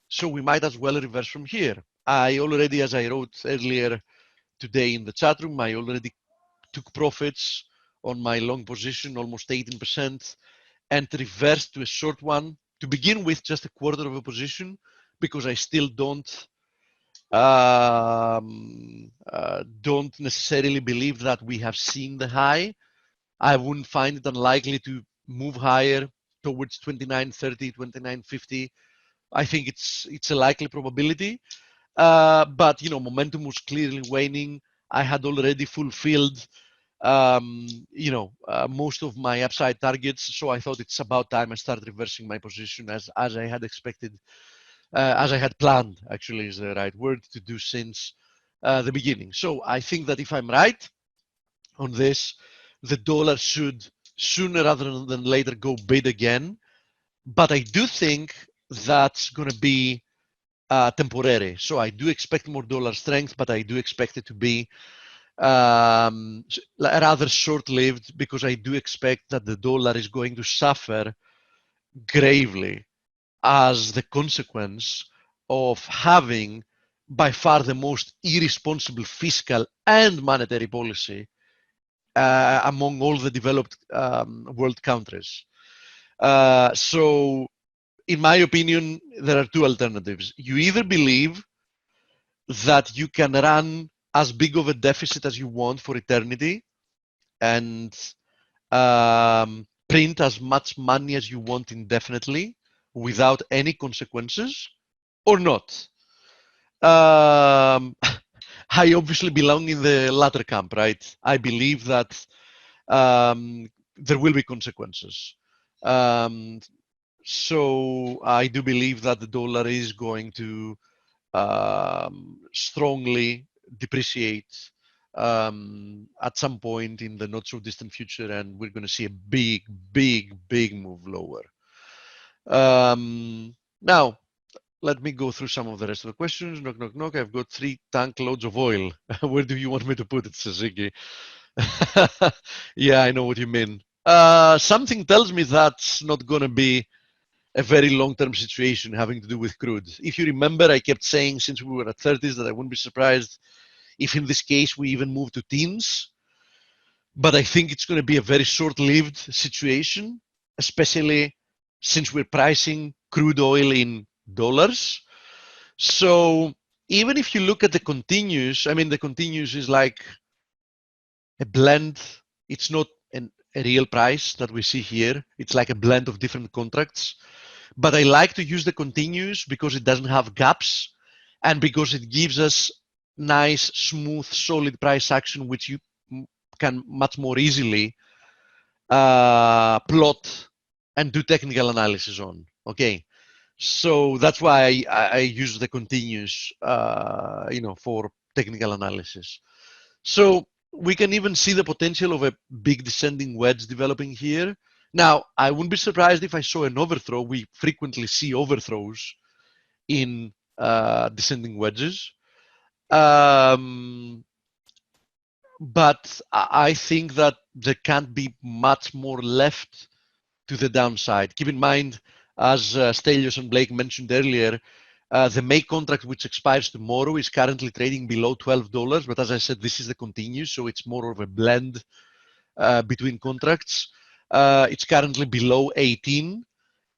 So we might as well reverse from here. I already, as I wrote earlier today in the chat room, I already took profits on my long position, almost 18%, and reversed to a short one to begin with, just a quarter of a position, because I still don't necessarily believe that we have seen the high. I wouldn't find it unlikely to move higher towards 29.30, 29.50. I think it's a likely probability. But momentum was clearly waning. I had already fulfilled most of my upside targets, so I thought it's about time I start reversing my position as I had expected, as I had planned, actually is the right word, to do since the beginning. So I think that if I'm right on this, the dollar should sooner rather than later go bid again. But I do think that's going to be temporary. So I do expect more dollar strength, but I do expect it to be rather short-lived, because I do expect that the dollar is going to suffer gravely as the consequence of having by far the most irresponsible fiscal and monetary policy among all the developed world countries. So in my opinion, there are two alternatives. You either believe that you can run as big of a deficit as you want for eternity and print as much money as you want indefinitely without any consequences, or not. I obviously belong in the latter camp, right? I believe that there will be consequences. So I do believe that the dollar is going to strongly depreciate at some point in the not so distant future, and we're going to see a big move lower. Now, let me go through some of the rest of the questions. Knock, knock, knock. I've got 3 tank loads of oil. Where do you want me to put it, Suzuki? Yeah, I know what you mean. Something tells me that's not going to be a very long-term situation having to do with crude. If you remember, I kept saying since we were at 30s that I wouldn't be surprised if in this case we even move to teens. But I think it's going to be a very short-lived situation, especially since we're pricing crude oil in dollars. So even if you look at the continuous, I mean, the continuous is like a blend. It's not a real price that we see here. It's like a blend of different contracts. But I like to use the continuous because it doesn't have gaps and because it gives us nice, smooth, solid price action, which you can much more easily plot and do technical analysis on. Okay, so that's why I use the continuous, for technical analysis. So we can even see the potential of a big descending wedge developing here. Now, I wouldn't be surprised if I saw an overthrow. We frequently see overthrows in descending wedges. But I think that there can't be much more left to the downside. Keep in mind, as Stelios and Blake mentioned earlier, the May contract, which expires tomorrow, is currently trading below $12. But as I said, this is the continuous, so it's more of a blend between contracts. It's currently below 18.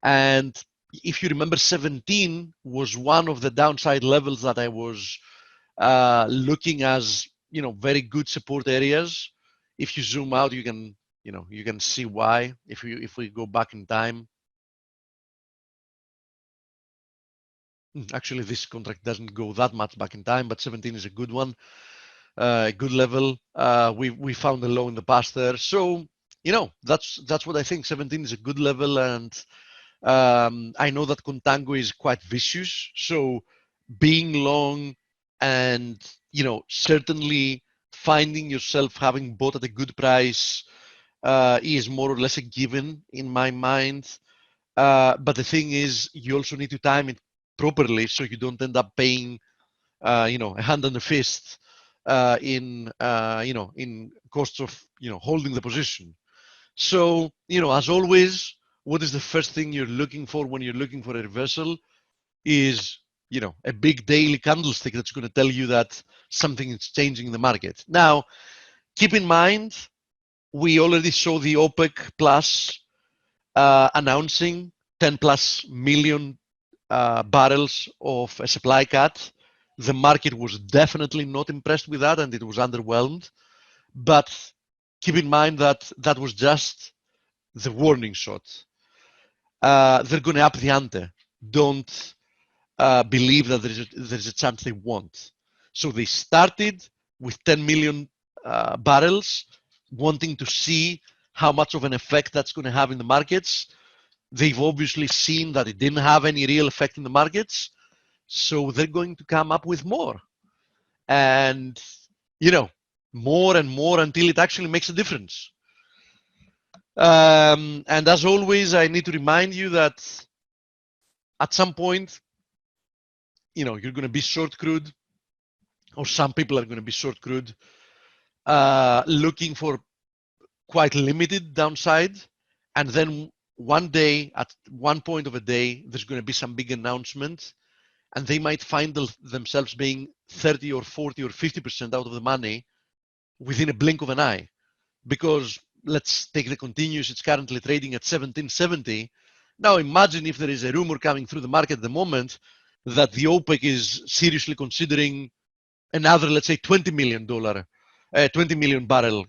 And if you remember, 17 was one of the downside levels that I was looking as, very good support areas. If you zoom out, you can see why. If we go back in time, actually this contract doesn't go that much back in time, but 17 is a good one, a good level. We found a low in the past there, so that's what I think. 17 is a good level, and I know that contango is quite vicious, so being long and certainly finding yourself having bought at a good price is more or less a given in my mind. But the thing is, you also need to time it properly so you don't end up paying, a hand on the fist in costs of, holding the position. So, as always, what is the first thing you're looking for when you're looking for a reversal is, a big daily candlestick that's going to tell you that something is changing in the market. Now, keep in mind, we already saw the OPEC plus announcing 10 plus million barrels of a supply cut. The market was definitely not impressed with that and it was underwhelmed. But keep in mind that that was just the warning shot. They're going to up the ante. Don't believe that there's a chance they won't. So they started with 10 million barrels, wanting to see how much of an effect that's going to have in the markets. They've obviously seen that it didn't have any real effect in the markets. So they're going to come up with more. And, more and more until it actually makes a difference. And as always, I need to remind you that at some point, you're going to be short crude, or some people are going to be short crude, looking for quite limited downside. And then one day, at one point of a day, there's going to be some big announcement, and they might find themselves being 30 or 40 or 50% out of the money within a blink of an eye. Because let's take the continuous, it's currently trading at 1770. Now imagine if there is a rumor coming through the market at the moment that the OPEC is seriously considering another, let's say, $20 million barrel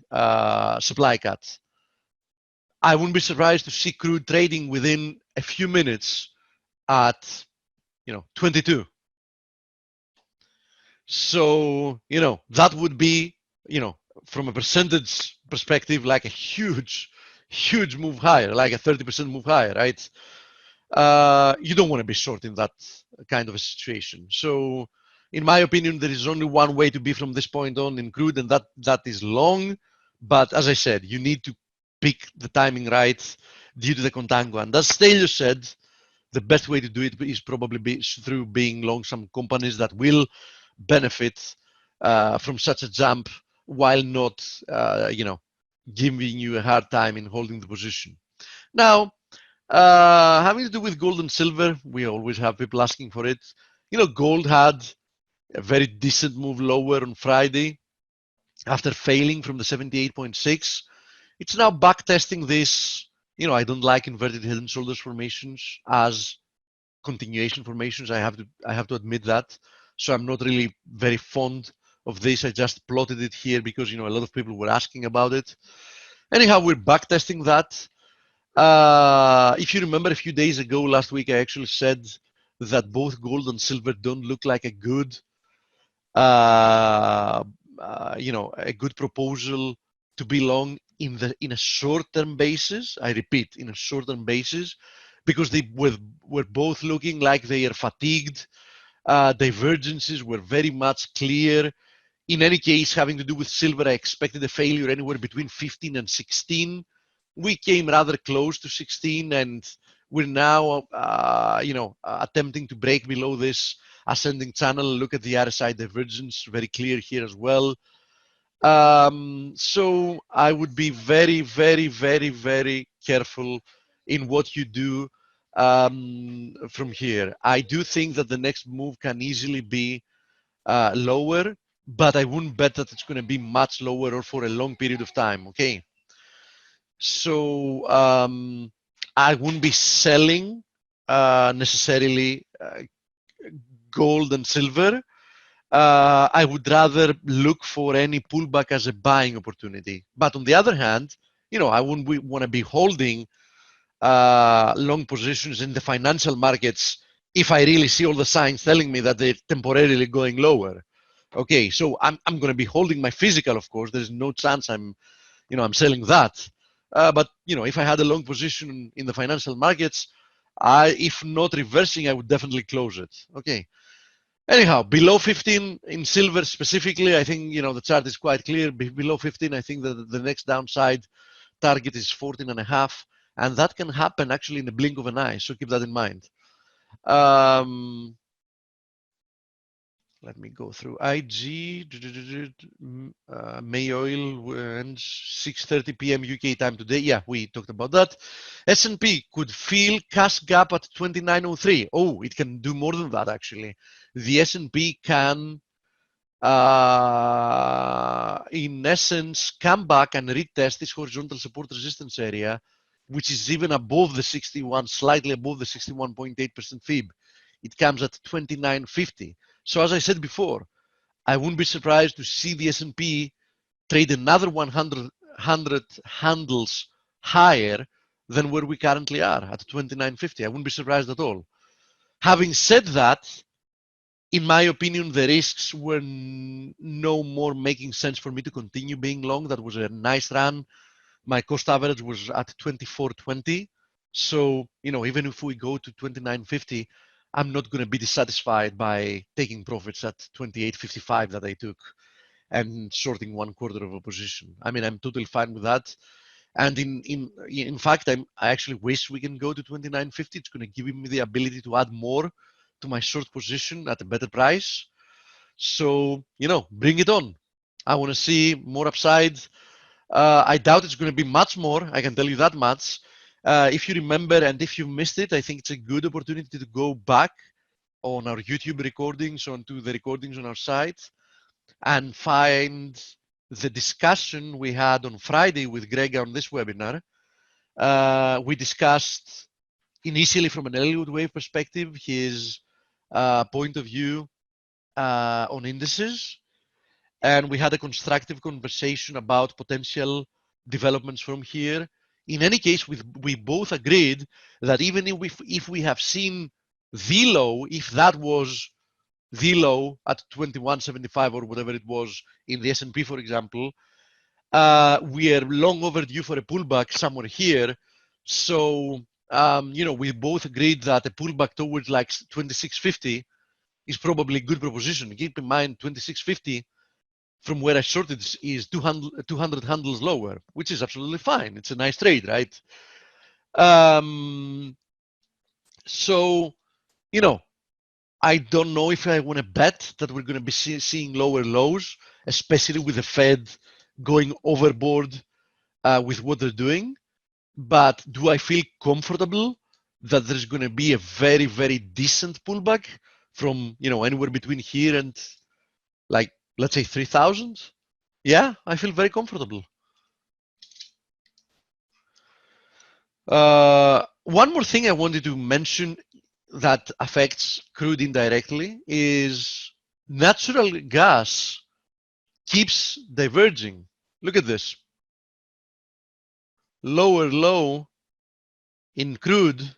supply cut. I wouldn't be surprised to see crude trading within a few minutes at 22. So that would be from a percentage perspective like a huge move higher, like a 30% move higher, right? You don't want to be short in that kind of a situation. So in my opinion, there is only one way to be from this point on in crude, and that is long. But as I said, you need to pick the timing right due to the contango. And as Stelio said, the best way to do it is probably through being long some companies that will benefit from such a jump while not, giving you a hard time in holding the position. Now, having to do with gold and silver, we always have people asking for it. Gold had a very decent move lower on Friday after failing from the 78.6. It's now back testing this. I don't like inverted head and shoulders formations as continuation formations. I have to admit that. So I'm not really very fond of this. I just plotted it here because a lot of people were asking about it. Anyhow, we're back testing that. If you remember a few days ago, last week, I actually said that both gold and silver don't look like a good, a good proposal to be long in a short-term basis. I repeat, in a short-term basis, because they were both looking like they are fatigued. Divergences were very much clear. In any case, having to do with silver, I expected a failure anywhere between 15 and 16. We came rather close to 16, and we're now, attempting to break below this ascending channel. Look at the RSI divergence, very clear here as well. So I would be very, very, very, very careful in what you do from here. I do think that the next move can easily be lower, but I wouldn't bet that it's going to be much lower or for a long period of time. Okay. So I wouldn't be selling necessarily gold and silver. I would rather look for any pullback as a buying opportunity. But on the other hand, I wouldn't want to be holding long positions in the financial markets if I really see all the signs telling me that they're temporarily going lower. Okay, so I'm going to be holding my physical, of course. There's no chance I'm selling that. But if I had a long position in the financial markets, if not reversing, I would definitely close it. Okay. Anyhow, below 15 in silver specifically, I think, you know, the chart is quite clear. Below 15, I think that the next downside target is 14.5, and that can happen actually in the blink of an eye. So keep that in mind. Let me go through IG. May oil ends 6:30 p.m. UK time today. Yeah, we talked about that. S&P could fill cash gap at 29.03. Oh, it can do more than that actually. The S&P can, in essence, come back and retest this horizontal support resistance area, which is even above the 61, slightly above the 61.8% fib. It comes at 29.50. So as I said before, I wouldn't be surprised to see the S&P trade another 100 handles higher than where we currently are at 29.50. I wouldn't be surprised at all. Having said that, in my opinion, the risks were no more making sense for me to continue being long. That was a nice run. My cost average was at 24.20. So, you know, even if we go to 29.50, I'm not going to be dissatisfied by taking profits at 28.55 that I took and shorting 1/4 of a position. I mean, I'm totally fine with that. And in fact, I actually wish we can go to 29.50. It's going to give me the ability to add more to my short position at a better price. So, you know, bring it on. I want to see more upside. I doubt it's going to be much more. I can tell you that much. If you remember, and if you missed it, I think it's a good opportunity to go back on our YouTube recordings, onto the recordings on our site, and find the discussion we had on Friday with Greg on this webinar. We discussed initially from an Elliott wave perspective, his point of view on indices. And we had a constructive conversation about potential developments from here. In any case, we both agreed that even if we have seen the low, if that was the low at 21.75 or whatever it was in the S&P, for example, we are long overdue for a pullback somewhere here. So, you know, we both agreed that a pullback towards like 26.50 is probably a good proposition. Keep in mind, 26.50 from where I shorted is 200 handles lower, which is absolutely fine. It's a nice trade, right? So, you know, I don't know if I want to bet that we're going to be seeing lower lows, especially with the Fed going overboard with what they're doing. But do I feel comfortable that there's going to be a very, very decent pullback from, you know, anywhere between here and like, let's say 3,000? Yeah, I feel very comfortable. One more thing I wanted to mention that affects crude indirectly is natural gas keeps diverging. Look at this. Lower low in crude,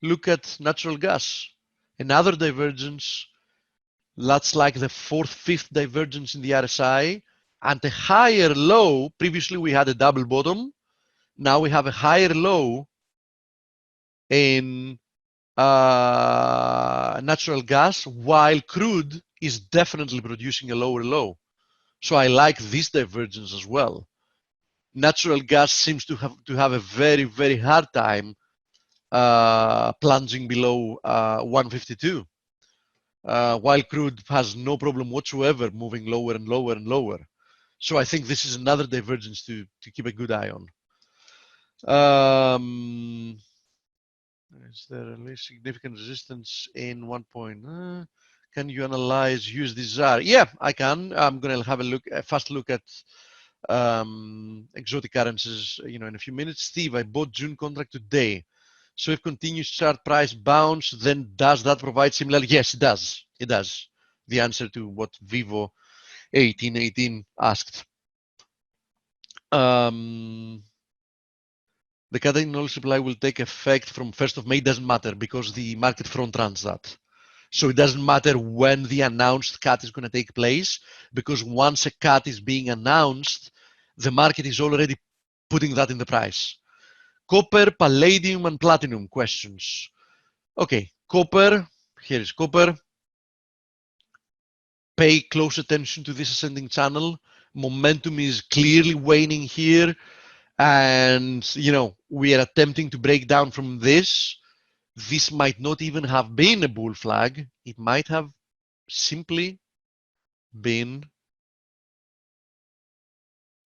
look at natural gas. Another divergence, that's like the 4th, 5th divergence in the RSI, and a higher low. Previously we had a double bottom. Now we have a higher low in natural gas, while crude is definitely producing a lower low. So I like this divergence as well. Natural gas seems to have a very, very hard time plunging below 152, while crude has no problem whatsoever moving lower and lower and lower. So I think this is another divergence to keep a good eye on. Is there a least significant resistance in 1 point? Can you analyze USD-ZAR? Yeah, I can. I'm going to have a fast look at exotic currencies, you know, in a few minutes. Steve, I bought June contract today. So if continues chart price bounce, then does that provide similar? Yes, it does. It does. The answer to what Vivo 1818 asked. The cutting oil supply will take effect from 1st of May. Doesn't matter because the market front runs that. So it doesn't matter when the announced cut is going to take place, because once a cut is being announced, the market is already putting that in the price. Copper, palladium, and platinum questions. Okay, copper. Here is copper. pay close attention to this ascending channel. Momentum is clearly waning here, and we are attempting to break down from this. This might not even have been a bull flag. It might have simply been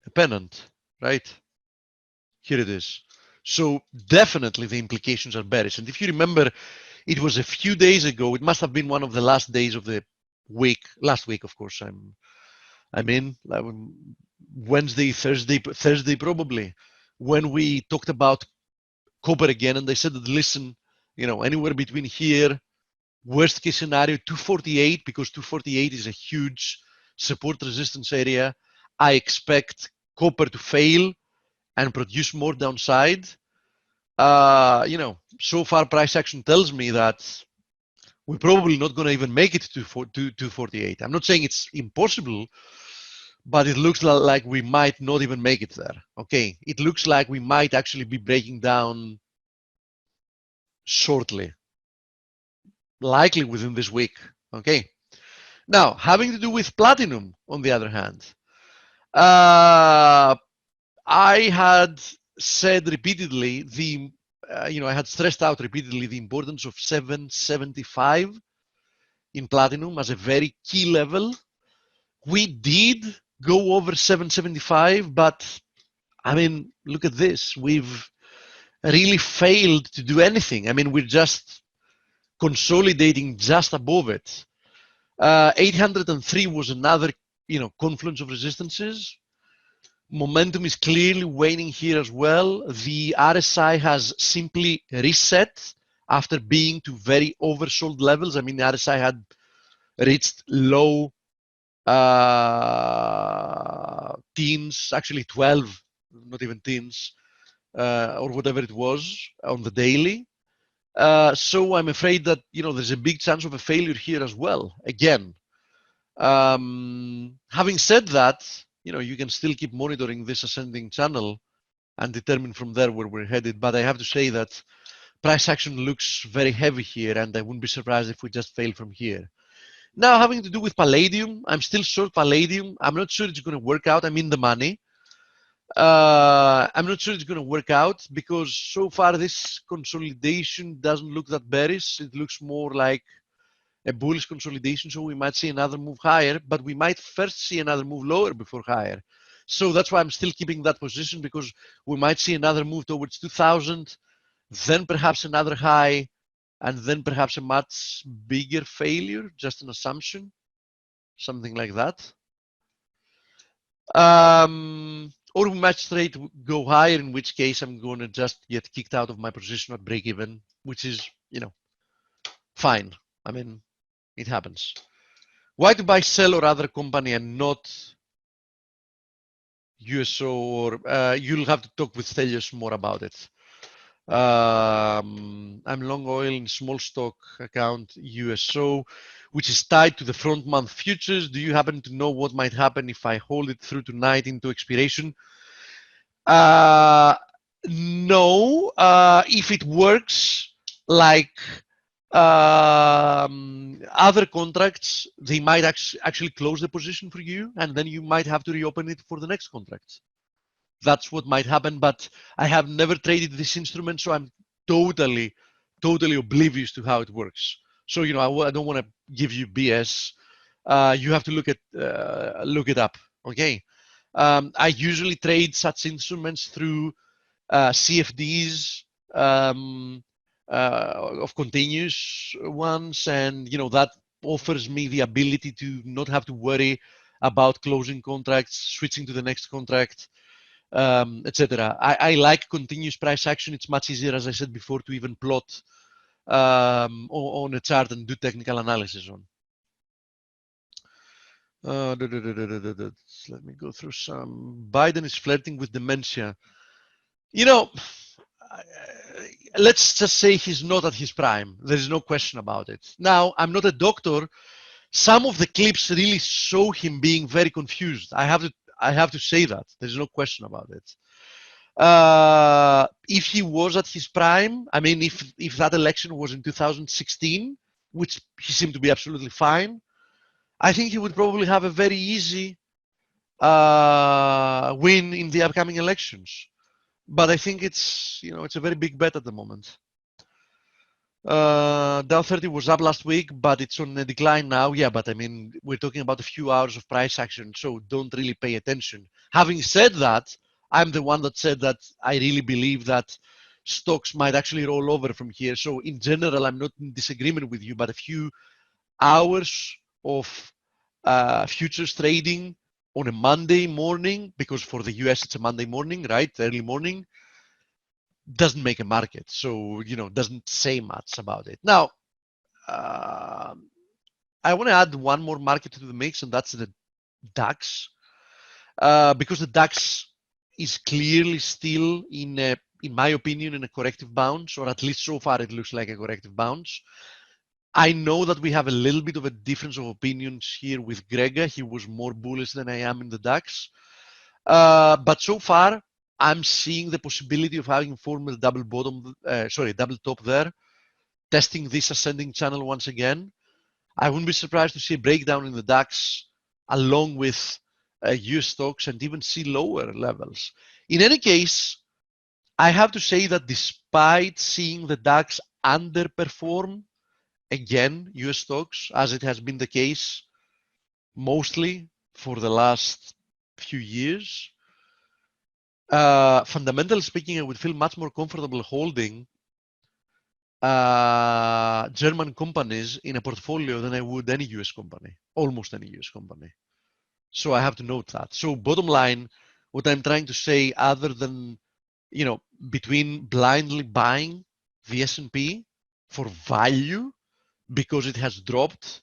a pennant, right? Here it is. So definitely the implications are bearish. And if you remember, it was a few days ago. It must have been one of the last days of the week. Last week, of course. I'm in Wednesday, Thursday probably, when we talked about copper again, and they said that listen, anywhere between here, worst case scenario 248, because 248 is a huge support resistance area. I expect copper to fail and produce more downside. So far price action tells me that we're probably not going to even make it to 248. I'm not saying it's impossible, but it looks like we might not even make it there. Okay, it looks like we might actually be breaking down shortly, likely within this week. Okay, now having to do with platinum, on the other hand, I had said repeatedly I had stressed out repeatedly the importance of 775 in platinum as a very key level. We did go over 775, but I mean, look at this. We've really failed to do anything. I mean, we're just consolidating just above it. 803 was another, confluence of resistances. Momentum is clearly waning here as well. The RSI has simply reset after being to very oversold levels. I mean, the RSI had reached low teens, actually 12, not even teens, or whatever it was on the daily. So I'm afraid that there's a big chance of a failure here as well. Again, having said that, you can still keep monitoring this ascending channel and determine from there where we're headed. But I have to say that price action looks very heavy here, and I wouldn't be surprised if we just fail from here. Now, having to do with palladium, I'm still short palladium. I'm not sure it's going to work out. I'm in the money. I'm not sure it's going to work out because so far this consolidation doesn't look that bearish. It looks more like a bullish consolidation, so we might see another move higher, but we might first see another move lower before higher. So that's why I'm still keeping that position, because we might see another move towards 2000, then perhaps another high, and then perhaps a much bigger failure, just an assumption, something like that. Or we might straight go higher, in which case I'm going to just get kicked out of my position at break even, which is, fine. I mean, it happens. Why to buy sell or other company and not USO? Or you'll have to talk with Stelios more about it. I'm long oil in small stock account USO, which is tied to the front month futures. Do you happen to know what might happen if I hold it through tonight into expiration? No. If it works like other contracts, they might actually close the position for you, and then you might have to reopen it for the next contract. That's what might happen, but I have never traded this instrument, so I'm totally oblivious to how it works. So I don't want to give you BS. You have to look it up. Okay. I usually trade such instruments through CFDs of continuous ones, and that offers me the ability to not have to worry about closing contracts, switching to the next contract, etc. I like continuous price action. It's much easier, as I said before, to even plot on a chart and do technical analysis on. Let me go through some. Biden is flirting with dementia. Let's just say he's not at his prime. There is no question about it. Now, I'm not a doctor. Some of the clips really show him being very confused. I have to say that. There's no question about it. If he was at his prime, I mean, if that election was in 2016, which he seemed to be absolutely fine, I think he would probably have a very easy win in the upcoming elections. But I think it's, it's a very big bet at the moment. Dow 30 was up last week, but it's on a decline now. Yeah, but I mean, we're talking about a few hours of price action, so don't really pay attention. Having said that, I'm the one that said that I really believe that stocks might actually roll over from here. So in general, I'm not in disagreement with you, but a few hours of futures trading on a Monday morning, because for the US it's a Monday morning, right? Early morning, doesn't make a market. So, doesn't say much about it. Now, I want to add one more market to the mix, and that's the DAX, because the DAX is clearly still in my opinion, in a corrective bounce, or at least so far it looks like a corrective bounce. I know that we have a little bit of a difference of opinions here with Gregor. He was more bullish than I am in the DAX. But so far, I'm seeing the possibility of having formed a double top there, testing this ascending channel once again. I wouldn't be surprised to see a breakdown in the DAX along with US stocks and even see lower levels. In any case, I have to say that despite seeing the DAX underperform, again, US stocks, as it has been the case mostly for the last few years, fundamentally speaking, I would feel much more comfortable holding German companies in a portfolio than I would any US company, almost any US company. So I have to note that. So bottom line, what I'm trying to say, other than, between blindly buying the S&P for value because it has dropped,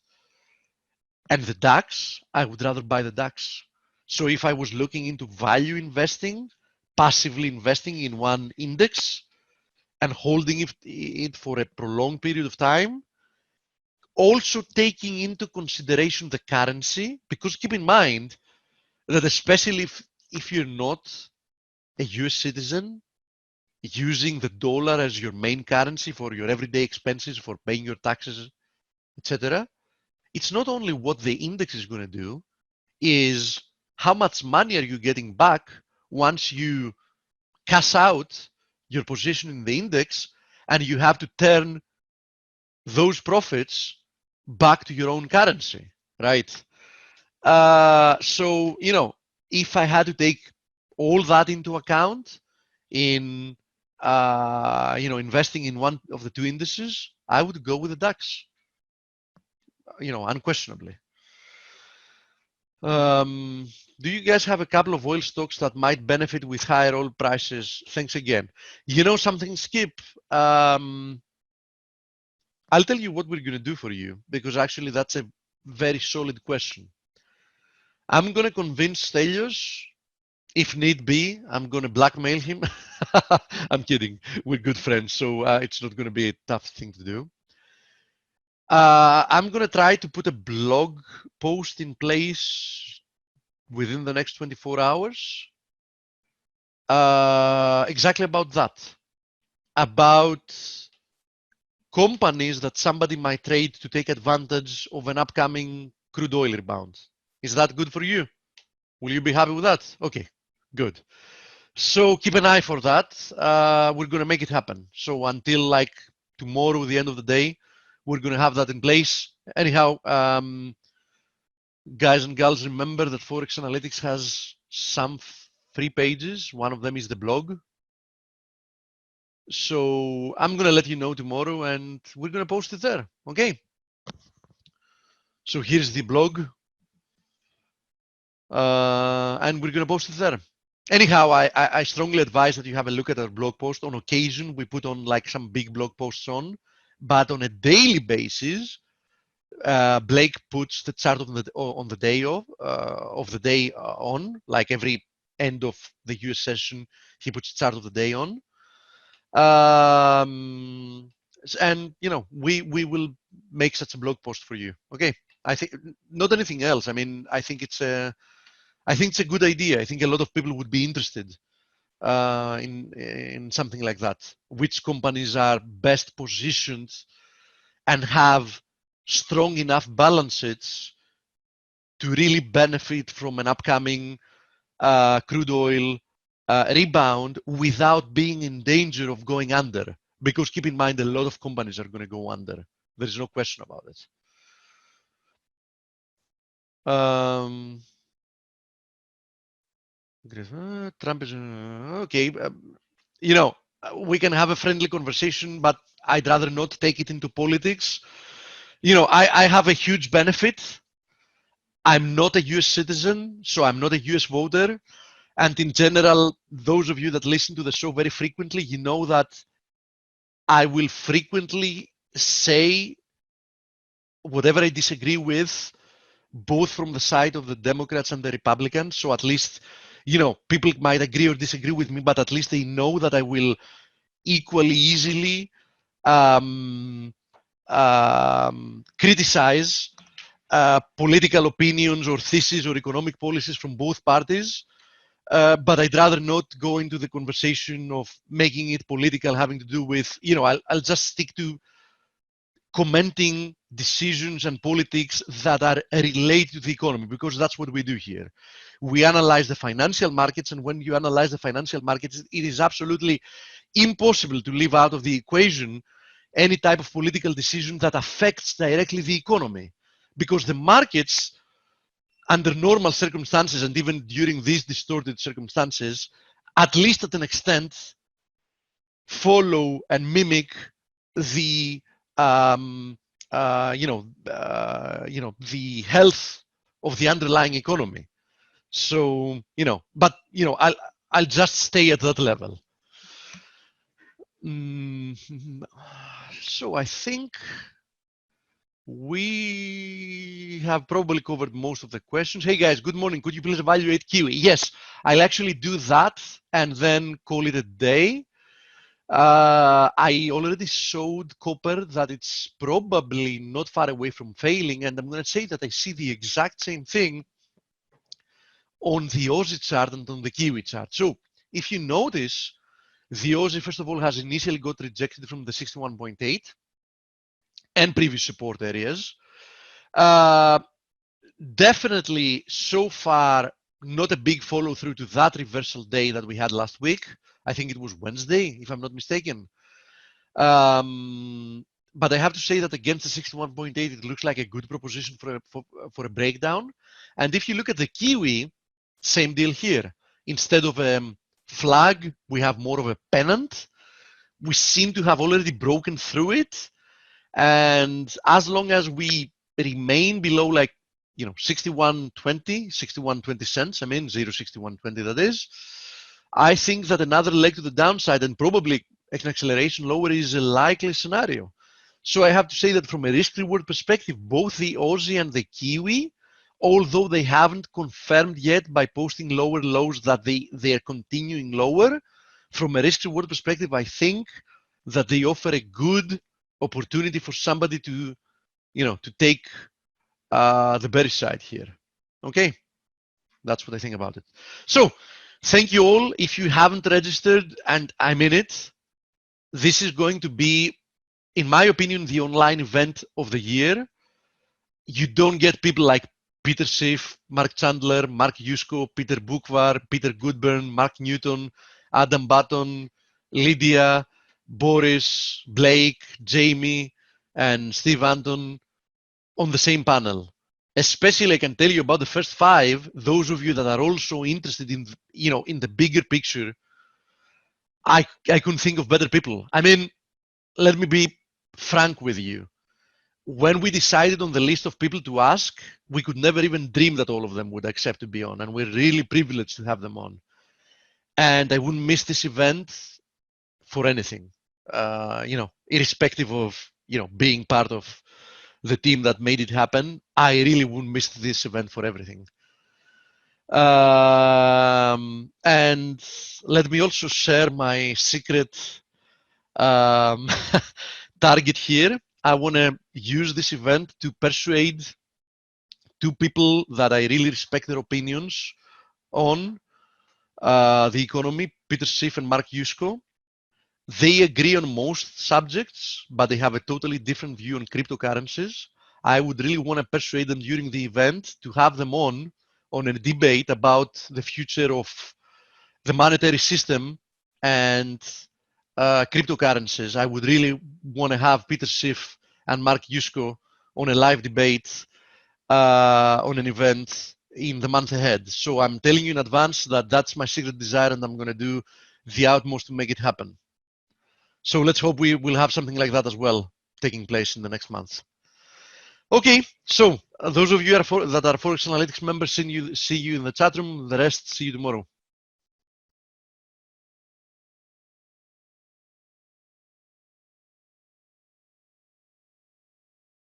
and the DAX, I would rather buy the DAX. So if I was looking into value investing, passively investing in one index and holding it for a prolonged period of time, also taking into consideration the currency, because keep in mind that especially if you're not a US citizen, using the dollar as your main currency for your everyday expenses, for paying your taxes, etc., it's not only what the index is going to do, is how much money are you getting back once you cash out your position in the index and you have to turn those profits back to your own currency, right? So, if I had to take all that into account in, investing in one of the two indices, I would go with the DAX, unquestionably. Do you guys have a couple of oil stocks that might benefit with higher oil prices? Thanks again. You know something, Skip? I'll tell you what we're going to do for you, because actually that's a very solid question. I'm going to convince Stelios, if need be. I'm going to blackmail him. I'm kidding. We're good friends, so it's not going to be a tough thing to do. I'm going to try to put a blog post in place within the next 24 hours. Exactly about that. About companies that somebody might trade to take advantage of an upcoming crude oil rebound. Is that good for you? Will you be happy with that? Okay, good. So keep an eye for that. We're going to make it happen. So until like tomorrow, the end of the day, we're going to have that in place. Anyhow, guys and girls, remember that ForexAnalytix has some free pages. One of them is the blog. So I'm going to let you know tomorrow and we're going to post it there. Okay. So here's the blog. And we're going to post it there. Anyhow, I strongly advise that you have a look at our blog post. On occasion, we put on like some big blog posts on, but on a daily basis, Blake puts the chart on the day on, like every end of the US session, he puts the chart of the day on. And we will make such a blog post for you. Okay, I think not anything else. I mean, I think it's a good idea. I think a lot of people would be interested in something like that. Which companies are best positioned and have strong enough balance sheets to really benefit from an upcoming crude oil rebound without being in danger of going under. Because keep in mind, a lot of companies are going to go under. There's no question about it. Trump is okay. You know, we can have a friendly conversation, but I'd rather not take it into politics. You know, I have a huge benefit. I'm not a US citizen, so I'm not a US voter. And in general, those of you that listen to the show very frequently, you know that I will frequently say whatever I disagree with, both from the side of the Democrats and the Republicans. So at least, you know, people might agree or disagree with me, but at least they know that I will equally easily criticize political opinions or theses or economic policies from both parties. But I'd rather not go into the conversation of making it political, having to do with, you know, I'll just stick to commenting decisions and politics that are related to the economy, because that's what we do here. We analyze the financial markets, and when you analyze the financial markets, it is absolutely impossible to leave out of the equation any type of political decision that affects directly the economy, because the markets, under normal circumstances and even during these distorted circumstances, at least at an extent, follow and mimic the the health of the underlying economy. So, you know, but you know, I'll just stay at that level. So I think we have probably covered most of the questions. Hey guys, good morning. Could you please evaluate Kiwi? Yes, I'll actually do that and then call it a day. I already showed Copper that it's probably not far away from failing, and I'm going to say that I see the exact same thing on the Aussie chart and on the Kiwi chart. So if you notice, the Aussie, first of all, has initially got rejected from the 61.8 and previous support areas. Definitely, so far, not a big follow through to that reversal day that we had last week. I think it was Wednesday, if I'm not mistaken. But I have to say that against the 61.8, it looks like a good proposition for a breakdown. And if you look at the Kiwi, same deal here. Instead of a flag, we have more of a pennant. We seem to have already broken through it. And as long as we remain below, like, you know, 61.20 cents, I mean 0.6120 that is, I think that another leg to the downside and probably an acceleration lower is a likely scenario. So I have to say that from a risk reward perspective, both the Aussie and the Kiwi, although they haven't confirmed yet by posting lower lows that they are continuing lower, from a risk reward perspective, I think that they offer a good opportunity for somebody to, you know, to take the bearish side here. Okay, that's what I think about it. So thank you all. If you haven't registered, and I'm in it, this is going to be, in my opinion, the online event of the year. You don't get people like Peter Schiff, Mark Chandler, Mark Yusko, Peter Bukvar, Peter Goodburn, Mark Newton, Adam Button, Lydia, Boris, Blake, Jamie, and Steve Anton on the same panel. Especially, I can tell you about the first 5. Those of you that are also interested in, you know, in the bigger picture, I couldn't think of better people. I mean, let me be frank with you. When we decided on the list of people to ask, we could never even dream that all of them would accept to be on, and we're really privileged to have them on. And I wouldn't miss this event for anything, you know, irrespective of, you know, being part of the team that made it happen. I really wouldn't miss this event for everything. And let me also share my secret target here. I want to use this event to persuade 2 people that I really respect their opinions on the economy, Peter Schiff and Mark Yusko. They agree on most subjects, but they have a totally different view on cryptocurrencies. I would really want to persuade them during the event to have them on a debate about the future of the monetary system and cryptocurrencies. I would really want to have Peter Schiff and Mark Yusko on a live debate on an event in the month ahead. So I'm telling you in advance that that's my secret desire, and I'm going to do the utmost to make it happen. So let's hope we will have something like that as well taking place in the next month. Okay, so those of you that are ForexAnalytix members, see you in the chat room. The rest, see you tomorrow.